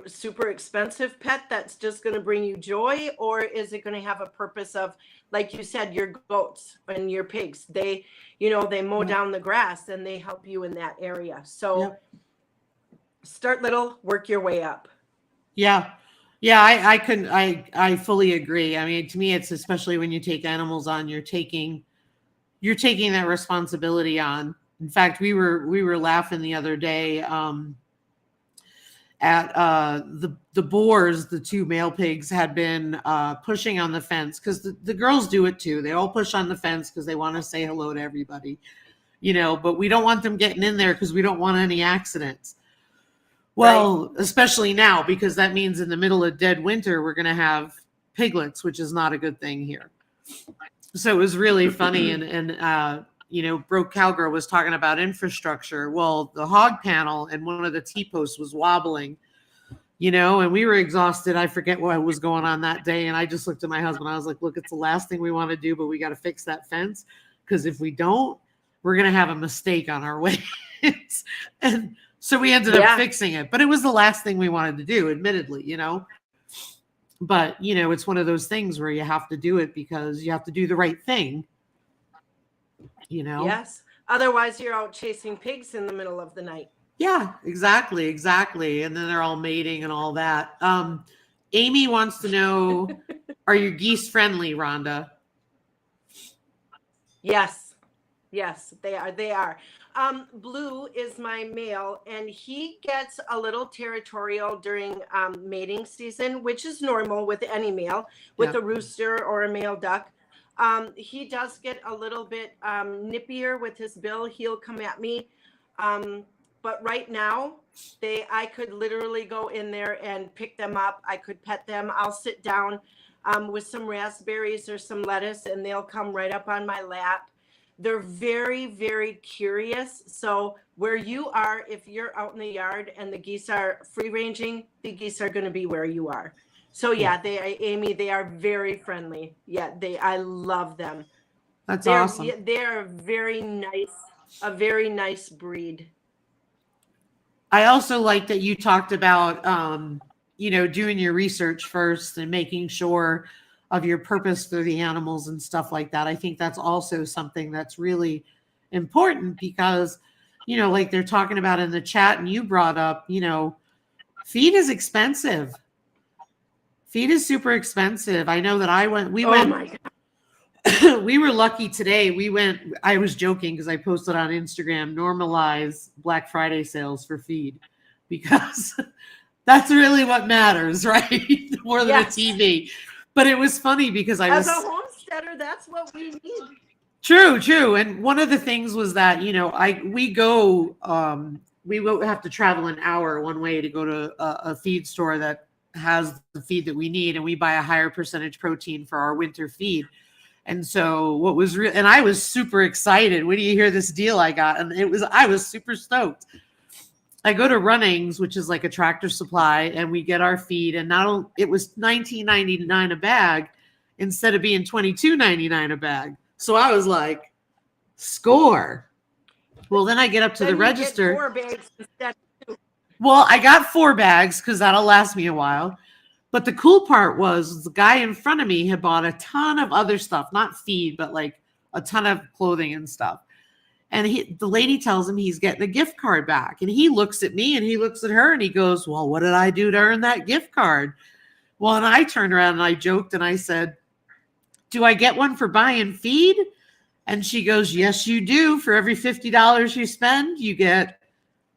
super expensive pet that's just going to bring you joy, or is it going to have a purpose of, like you said, your goats and your pigs? They mow down the grass and they help you in that area. So start little, work your way up. Yeah. Yeah, I fully agree. I mean, to me, it's especially when you take animals on, you're taking that responsibility on. In fact, we were laughing the other day at the boars. The 2 male pigs had been pushing on the fence, because the girls do it too. They all push on the fence because they want to say hello to everybody, but we don't want them getting in there because we don't want any accidents. Well, especially now, because that means in the middle of dead winter, we're going to have piglets, which is not a good thing here. So it was really funny. And Broke Cowgirl was talking about infrastructure. Well, the hog panel and one of the T-posts was wobbling, and we were exhausted. I forget what was going on that day. And I just looked at my husband. I was like, look, it's the last thing we want to do, but we got to fix that fence, because if we don't, we're going to have a mistake on our way. And so we ended up fixing it, but it was the last thing we wanted to do, admittedly, but it's one of those things where you have to do it because you have to do the right thing, Yes. Otherwise you're out chasing pigs in the middle of the night. Yeah, exactly. And then they're all mating and all that. Amy wants to know, are your geese friendly, Rhonda? Yes, they are. Blue is my male, and he gets a little territorial during mating season, which is normal with any male. With a rooster or a male duck, he does get a little bit nippier with his bill. He'll come at me, but right now I could literally go in there and pick them up. I could pet them. I'll sit down with some raspberries or some lettuce, and they'll come right up on my lap. They're very, very curious. So where you are, if you're out in the yard and the geese are free ranging, the geese are going to be where you are. So yeah, Amy, they are very friendly. Yeah, I love them. That's awesome. They're a very nice breed. I also like that you talked about, doing your research first and making sure of your purpose for the animals and stuff like that. I think that's also something that's really important because, like they're talking about in the chat and you brought up, feed is expensive. Feed is super expensive. I know that we Oh went, my God. we were lucky today. I was joking because I posted on Instagram, normalize Black Friday sales for feed because that's really what matters, right? More than a TV. But it was funny because As a homesteader, that's what we need. True. And one of the things was that, we will have to travel an hour one way to go to a feed store that has the feed that we need, and we buy a higher percentage protein for our winter feed. And so what was real, and I was super excited. When do you hear this deal I got? And I was super stoked. I go to Runnings, which is like a Tractor Supply, and we get our feed, and it was $19.99 a bag instead of being $22.99 a bag. So I was like, score. Well, then I get up to the register. Get 4 bags instead of 2. Well, I got 4 bags because that'll last me a while. But the cool part was the guy in front of me had bought a ton of other stuff, not feed, but like a ton of clothing and stuff. And the lady tells him he's getting a gift card back. And he looks at me and he looks at her and he goes, well, what did I do to earn that gift card? Well, and I turned around and I joked and I said, do I get one for buying feed? And she goes, yes, you do. For every $50 you spend, you get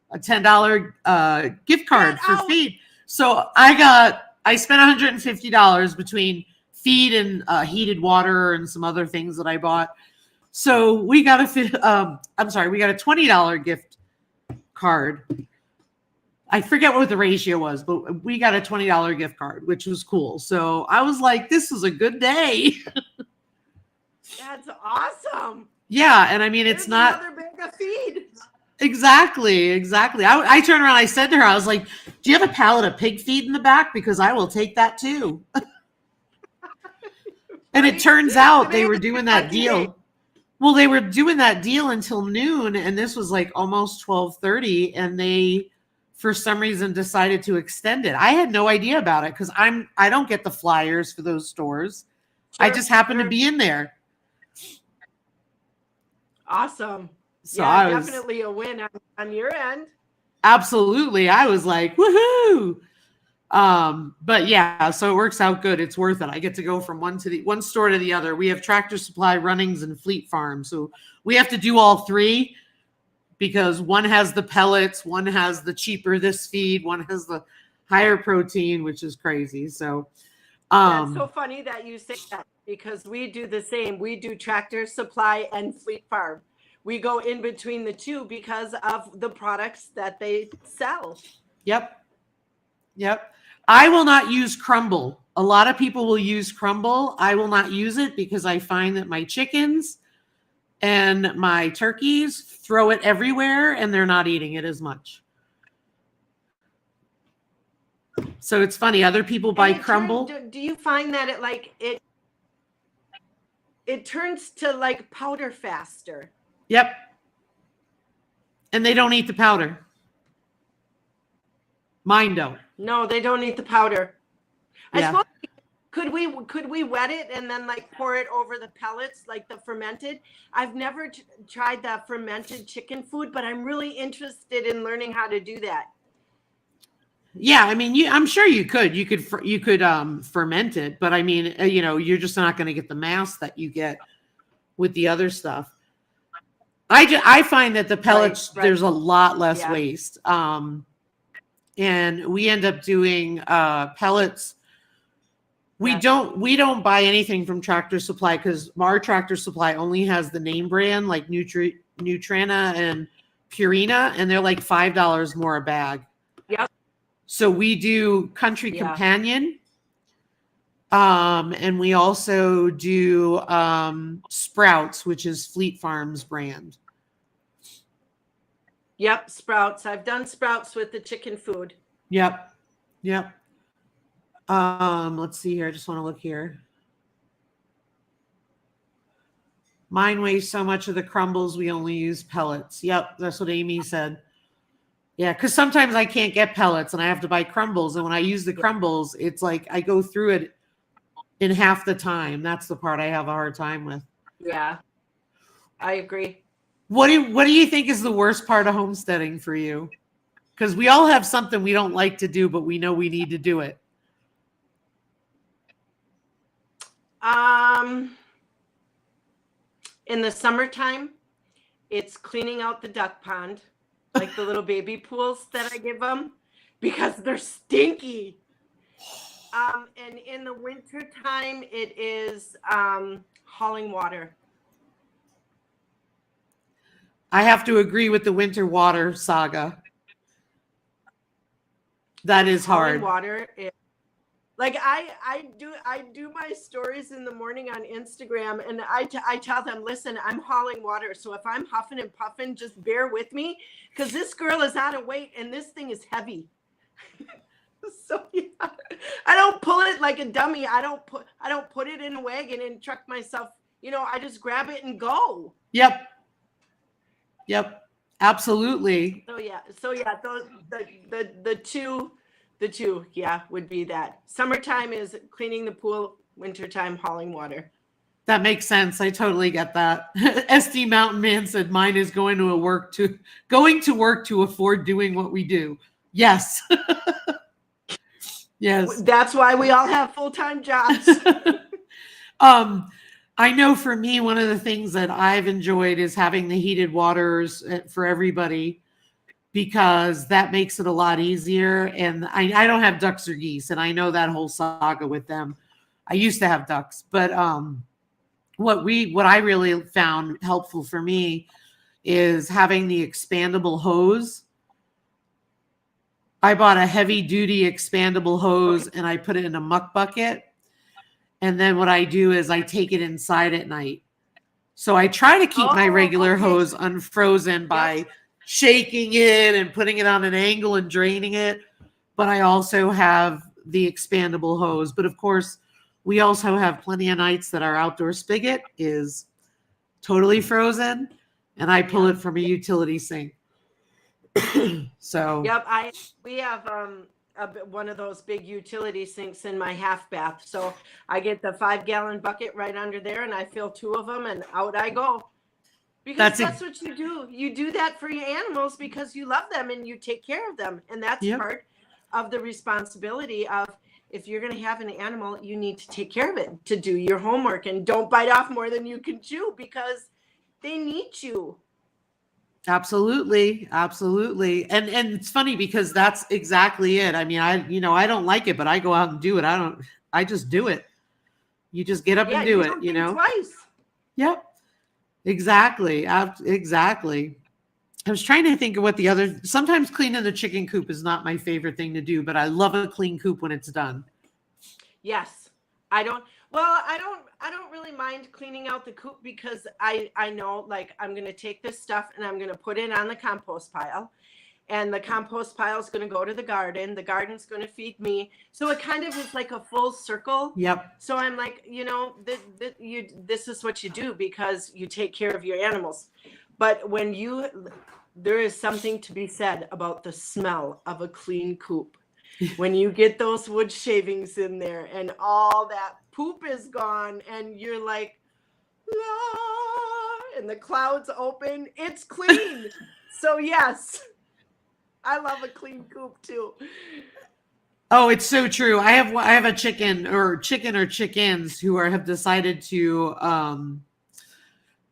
a $10 gift card for feed. So I spent $150 between feed and heated water and some other things that I bought. So we got a $20 gift card. I forget what the ratio was, but we got a $20 gift card, which was cool. So I was like, this is a good day. That's awesome. Yeah. And I mean, it's not another bag of feed. Exactly. I turned around, I said to her, I was like, do you have a pallet of pig feed in the back? Because I will take that too. And it turns out they were doing that deal. Well, they were doing that deal until noon, and this was like almost 12:30, and they, for some reason, decided to extend it. I had no idea about it because I don't get the flyers for those stores. Sure, I just happened to be in there. Awesome. So yeah, definitely a win on your end. Absolutely. I was like, woohoo. But yeah, so it works out good. It's worth it. I get to go from one store to the other. We have Tractor Supply, Runnings, and Fleet Farm. So we have to do all 3 because one has the pellets, one has the cheaper this feed, one has the higher protein, which is crazy. So that's so funny that you say that because we do the same. We do Tractor Supply and Fleet Farm. We go in between the 2 because of the products that they sell. Yep. I will not use crumble. A lot of people will use crumble. I will not use it because I find that my chickens and my turkeys throw it everywhere and they're not eating it as much. So it's funny. Other people buy crumble. Do you find that it turns to like powder faster? Yep. And they don't eat the powder. Mine don't. No, they don't eat the powder. Yeah. I suppose could we wet it and then like pour it over the pellets like the fermented? I've never tried that fermented chicken food, but I'm really interested in learning how to do that. Yeah, I mean, I'm sure you could ferment it, but I mean, you're just not going to get the mass that you get with the other stuff. I find that the pellets, right. There's a lot less waste. And we end up doing pellets. We don't buy anything from Tractor Supply because our Tractor Supply only has the name brand like Nutrana and Purina, and they're like $5 more a bag. Yep. So we do Country Companion. And we also do Sprouts, which is Fleet Farm's brand. Yep, Sprouts. I've done Sprouts with the chicken food. Yep. Let's see here. I just want to look here. Mine weighs so much of the crumbles, we only use pellets. Yep, that's what Amy said. Yeah, because sometimes I can't get pellets and I have to buy crumbles. And when I use the crumbles, it's like I go through it in half the time. That's the part I have a hard time with. Yeah, I agree. What do you think is the worst part of homesteading for you? Because we all have something we don't like to do, but we know we need to do it. In the summertime, it's cleaning out the duck pond, like the little baby pools that I give them, because they're stinky. And in the winter time, it is hauling water. I have to agree with the winter water saga. That is Hauling hard. water is, like I do my stories in the morning on Instagram, and I tell them, listen, I'm hauling water, so if I'm huffing and puffing, just bear with me, because this girl is out of weight and this thing is heavy. So yeah, I don't pull it like a dummy. I don't put it in a wagon and truck myself. I just grab it and go. Yep. Absolutely. So yeah, those the two yeah would be that. Summertime is cleaning the pool. Wintertime hauling water. That makes sense. I totally get that. SD Mountain Man said mine is going to work to afford doing what we do. Yes. Yes. That's why we all have full-time jobs. I know for me, one of the things that I've enjoyed is having the heated waters for everybody, because that makes it a lot easier. And I don't have ducks or geese, and I know that whole saga with them. I used to have ducks, but what I really found helpful for me is having the expandable hose. I bought a heavy duty expandable hose and I put it in a muck bucket. And then what I do is I take it inside at night. So I try to keep my regular hose unfrozen by shaking it and putting it on an angle and draining it. But I also have the expandable hose. But of course, we also have plenty of nights that our outdoor spigot is totally frozen and I pull it from a utility sink. So yep, we have one of those big utility sinks in my half bath, so I get the 5-gallon bucket right under there and I fill 2 of them and out I go, because that's what you do. You do that for your animals because you love them and you take care of them, and that's part of the responsibility of, if you're going to have an animal, you need to take care of it, to do your homework, and don't bite off more than you can chew, because they need you. Absolutely. And it's funny because that's exactly it. I mean, I don't like it, but I go out and do it. I just do it. You just get up and do it, twice. Yep. Exactly. Exactly. I was trying to think of what sometimes cleaning the chicken coop is not my favorite thing to do, but I love a clean coop when it's done. Yes. I don't really mind cleaning out the coop, because I know, like, I'm going to take this stuff and I'm going to put it on the compost pile, and the compost pile is going to go to the garden. The garden's going to feed me. So it kind of is like a full circle. Yep. So I'm like, this is what you do because you take care of your animals. But there is something to be said about the smell of a clean coop. When you get those wood shavings in there and all that poop is gone and you're like, la, and the clouds open, it's clean. So yes, I love a clean coop too. Oh, it's so true. I have a chicken or chickens who have decided to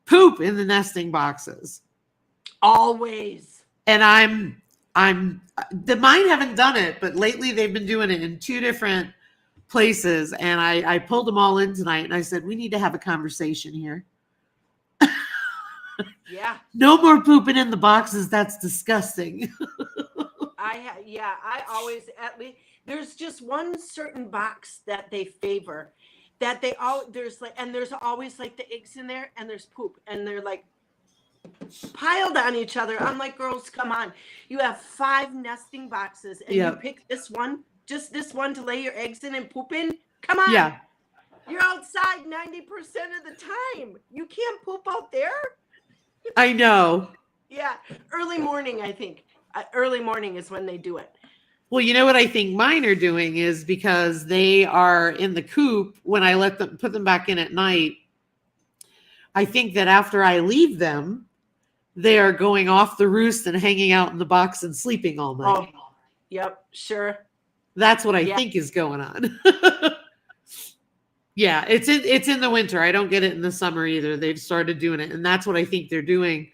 poop in the nesting boxes. Always. And mine haven't done it, but lately they've been doing it in 2 different places. And I pulled them all in tonight and I said, we need to have a conversation here. Yeah. No more pooping in the boxes. That's disgusting. I always, at least, there's just one certain box that they favor, that there's always like the eggs in there and there's poop and they're like piled on each other. I'm like, girls, come on. You have 5 nesting boxes and you pick this one, just this one to lay your eggs in and poop in. Come on. Yeah. You're outside 90% of the time. You can't poop out there. I know. Yeah. Early morning, I think. Early morning is when they do it. Well, you know what I think mine are doing is because they are in the coop when I let them put them back in at night. I think that after I leave them, they are going off the roost and hanging out in the box and sleeping all night. Oh, yep, sure. That's what I Yeah. think is going on. Yeah, it's in the winter. I don't get it in the summer either. They've started doing it, and that's what I think they're doing.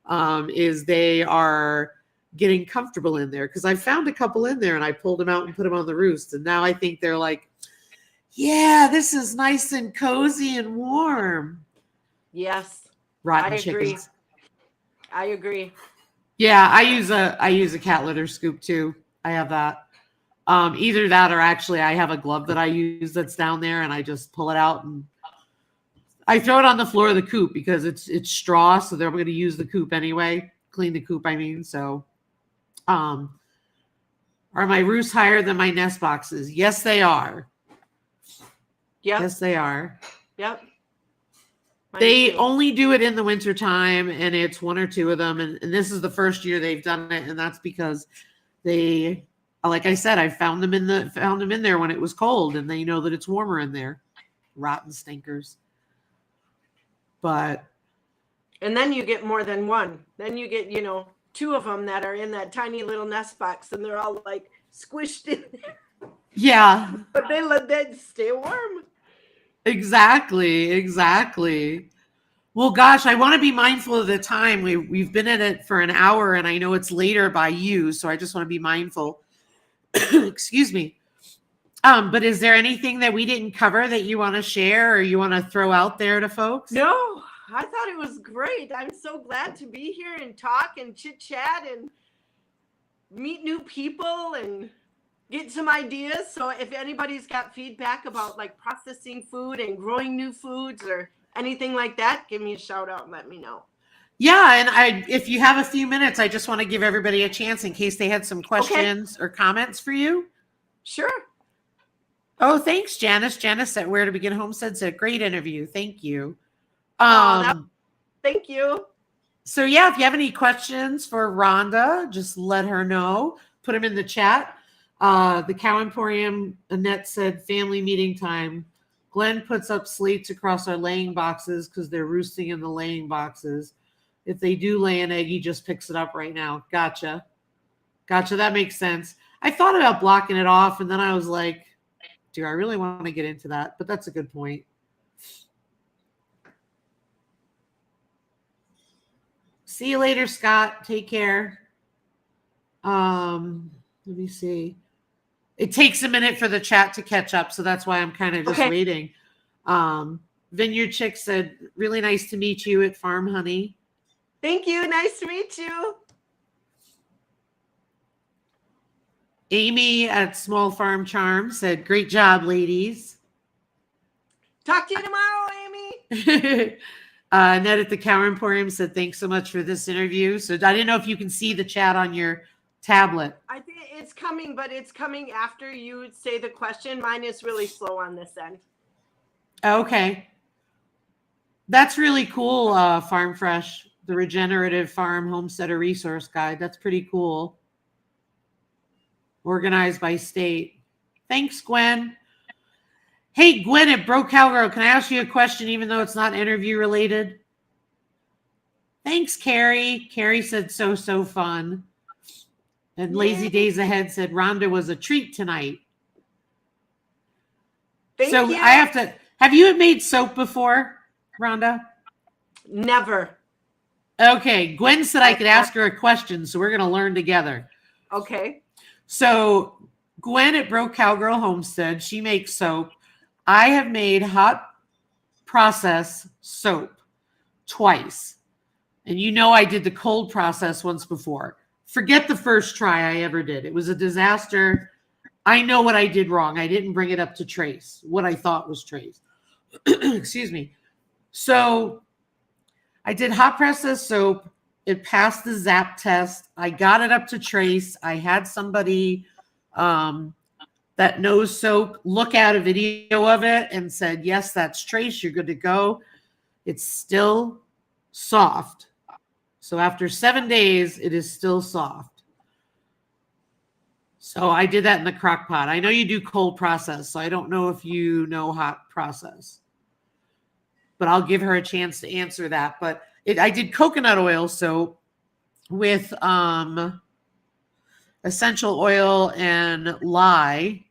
Is they are getting comfortable in there because I found a couple in there and I pulled them out and put them on the roost, and now I think they're like, yeah, this is nice and cozy and warm. Yes, Rotten I agree. chickens. I agree. Yeah, I use a cat litter scoop too. I have that. Either that or actually I have a glove that I use that's down there and I just pull it out and I throw it on the floor of the coop because it's straw, so they're going to use the coop anyway. Clean the coop, I mean. So, are my roosts higher than my nest boxes? Yes, they are. Yep. Yes, they are. Yep. Mine They too. only do it in the wintertime, and it's one or two of them. And this is the first year they've done it, and that's because they, like I said, I found them in there when it was cold, and they know that it's warmer in there. Rotten stinkers. But And then you get more than one. Then you get, two of them that are in that tiny little nest box, and they're all like squished in there. yeah, But they let that stay warm. exactly. Well, gosh, I want to be mindful of the time. We've been at it for an hour, and I know it's later by you, so I just want to be mindful. Excuse me. But is there anything that we didn't cover that you want to share or you want to throw out there to folks? No, I thought it was great. I'm so glad to be here and talk and chit chat and meet new people and get some ideas. So if anybody's got feedback about like processing food and growing new foods or anything like that, give me a shout out and let me know. Yeah, and if you have a few minutes, I just want to give everybody a chance in case they had some questions or comments for you. Sure. Oh, thanks, Janice. Janice at Where to Begin Homestead said, great interview. Thank you. Thank you. So yeah, if you have any questions for Rhonda, just let her know. Put them in the chat. The Cow Emporium, Annette said, family meeting time. Glenn puts up slates across our laying boxes because they're roosting in the laying boxes. If they do lay an egg, he just picks it up right now. Gotcha. That makes sense. I thought about blocking it off, and then I was like, do I really want to get into that? But that's a good point. See you later, Scott. Take care. Let me see. It takes a minute for the chat to catch up, so that's why I'm kind of just waiting. Vineyard Chick said, really nice to meet you at Farm Honey. Thank you. Nice to meet you. Amy at Small Farm Charm said, great job, ladies. Talk to you tomorrow, Amy. Ned at the Cow Emporium said, thanks so much for this interview. So I didn't know if you can see the chat on your tablet. I think it's coming, but it's coming after you say the question. Mine is really slow on this end. Okay. That's really cool, Farm Fresh, the Regenerative Farm Homesteader Resource Guide. That's pretty cool. Organized by state. Thanks, Gwen. Hey, Gwen at Bro Cowgirl, can I ask you a question even though it's not interview related? Thanks, Carrie. Carrie said so fun. And Lazy Days Ahead said Rhonda was a treat tonight. Thank you. I have you made soap before, Rhonda? Never. Okay. Gwen said I could ask her a question, so we're going to learn together. Okay. So Gwen at Bro Cowgirl Homestead, she makes soap. I have made hot process soap twice. And I did the cold process once before. Forget the first try I ever did. It was a disaster. I know what I did wrong. I didn't bring it up to trace, what I thought was trace. Excuse me. So I did hot process soap. It passed the ZAP test. I got it up to trace. I had somebody that knows soap look at a video of it and said, yes, that's trace. You're good to go. It's still soft. So after 7 days, it is still soft. So I did that in the crock pot. I know you do cold process, so I don't know if you know hot process. But I'll give her a chance to answer that. But I did coconut oil soap with essential oil and lye.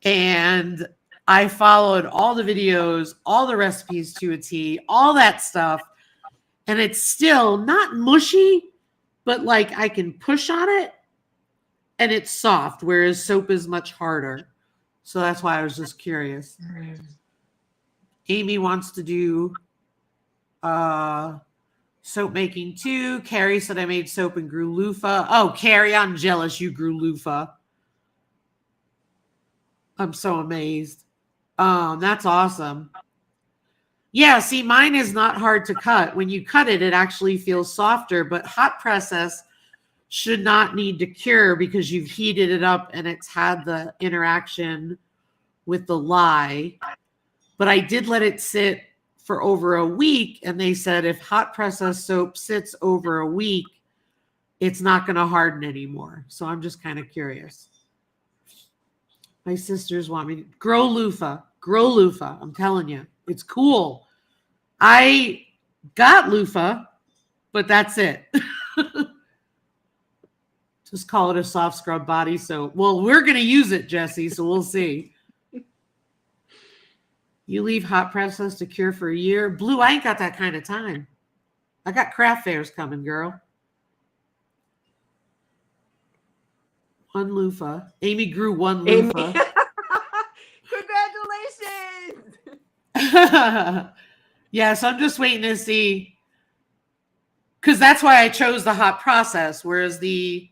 And I followed all the videos, all the recipes to a T, all that stuff. And it's still not mushy, but like I can push on it and it's soft, whereas soap is much harder. So that's why I was just curious. Amy wants to do soap making too. Carrie said I made soap and grew loofah. Oh, Carrie, I'm jealous you grew loofah. I'm so amazed. That's awesome. Yeah, see, mine is not hard to cut. When you cut it, it actually feels softer, but hot process should not need to cure because you've heated it up and it's had the interaction with the lye. But I did let it sit for over a week, and they said if hot process soap sits over a week, it's not going to harden anymore. So I'm just kind of curious. My sisters want me to grow loofah. Grow loofah. I'm telling you, it's cool. I got loofah, but that's it. Just call it a soft scrub body soap. Well, we're going to use it, Jesse, so we'll see. You leave hot process to cure for a year. Blue, I ain't got that kind of time. I got craft fairs coming, girl. One loofah. Amy grew one loofah. Congratulations. Yeah, so I'm just waiting to see. Because that's why I chose the hot process, whereas the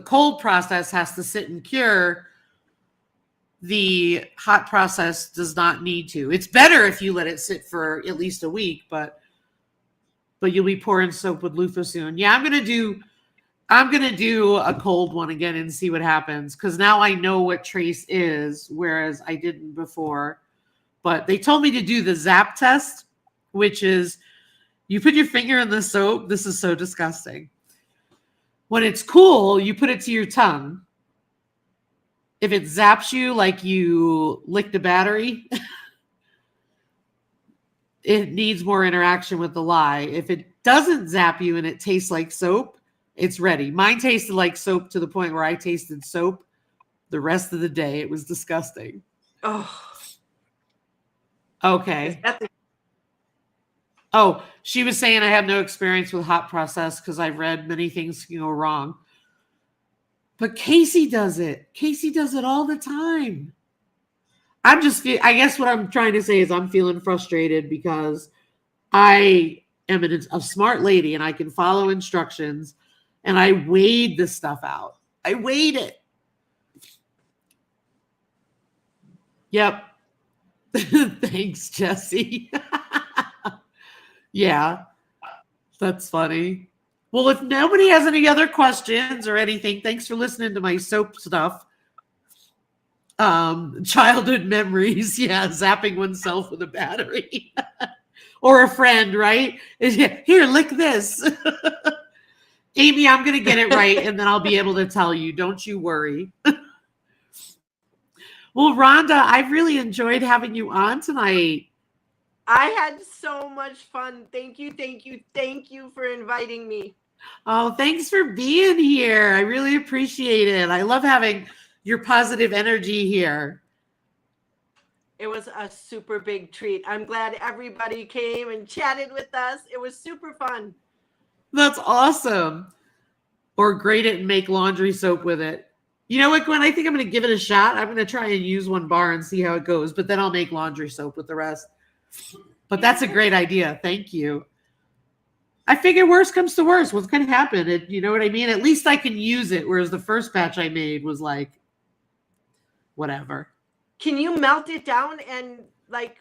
cold process has to sit and cure. The hot process does not need to. It's better if you let it sit for at least a week, but you'll be pouring soap with loofah soon. Yeah, I'm gonna do a cold one again and see what happens, because now I know what trace is, whereas I didn't before. But they told me to do the zap test, which is you put your finger in the soap. This is so disgusting. When it's cool, you put it to your tongue. If it zaps you like you licked a battery, it needs more interaction with the lye. If it doesn't zap you and it tastes like soap, it's ready. Mine tasted like soap to the point where I tasted soap the rest of the day. It was disgusting. Oh. Okay. Oh, she was saying I have no experience with hot process because I've read many things can go wrong. But Casey does it. Casey does it all the time. I guess what I'm trying to say is I'm feeling frustrated because I am a smart lady and I can follow instructions, and I weighed this stuff out. I weighed it. Yep. Thanks, Jesse. Yeah, that's funny. Well, if nobody has any other questions or anything, thanks for listening to my soap stuff. Childhood memories. Yeah, zapping oneself with a battery. Or a friend, right? Here, lick this. Amy, I'm going to get it right, and then I'll be able to tell you. Don't you worry. Well, Rhonda, I've really enjoyed having you on tonight. I had so much fun. Thank you, thank you, thank you for inviting me. Oh, thanks for being here. I really appreciate it. I love having your positive energy here. It was a super big treat. I'm glad everybody came and chatted with us. It was super fun. That's awesome. Or grate it and make laundry soap with it. You know what, Gwen? I think I'm going to give it a shot. I'm going to try and use one bar and see how it goes, but then I'll make laundry soap with the rest. But that's a great idea. Thank you. I figure worst comes to worst. What's going to happen? You know what I mean? At least I can use it, whereas the first batch I made was like, whatever. Can you melt it down and like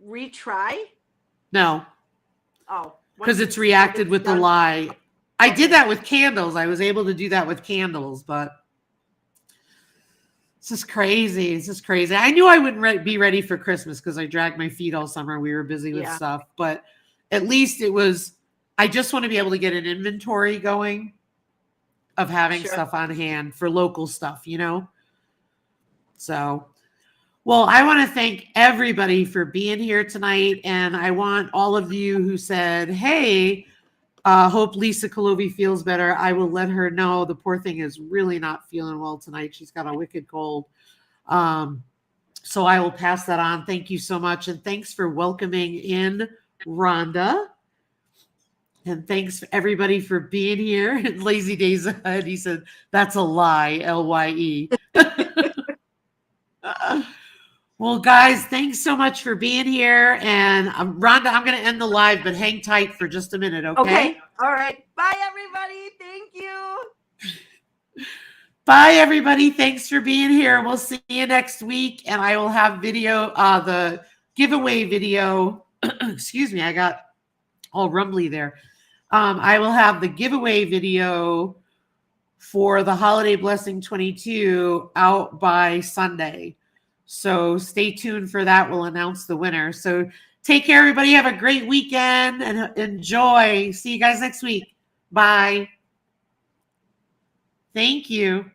retry? No. Oh. Because it's reacted with the lye. I did that with candles. I was able to do that with candles, but it's just crazy. It's just crazy. I knew I wouldn't be ready for Christmas because I dragged my feet all summer. We were busy with stuff, but at least I just want to be able to get an inventory going of having Sure. stuff on hand for local stuff, So, well, I want to thank everybody for being here tonight. And I want all of you who said, hey, hope Lisa Colovi feels better. I will let her know. The poor thing is really not feeling well tonight. She's got a wicked cold. So I will pass that on. Thank you so much. And thanks for welcoming in Rhonda. And thanks everybody for being here. Lazy Days Ahead, he said, that's a lie, Lye. Well, guys, thanks so much for being here. And Rhonda, I'm going to end the live, but hang tight for just a minute, okay? Okay. All right. Bye, everybody. Thank you. Bye, everybody. Thanks for being here. We'll see you next week. And I will have the giveaway video. Excuse me, I got all rumbly there. I will have the giveaway video for the Holiday Blessing 22 out by Sunday. So stay tuned for that. We'll announce the winner. So take care, everybody. Have a great weekend and enjoy. See you guys next week. Bye. Thank you.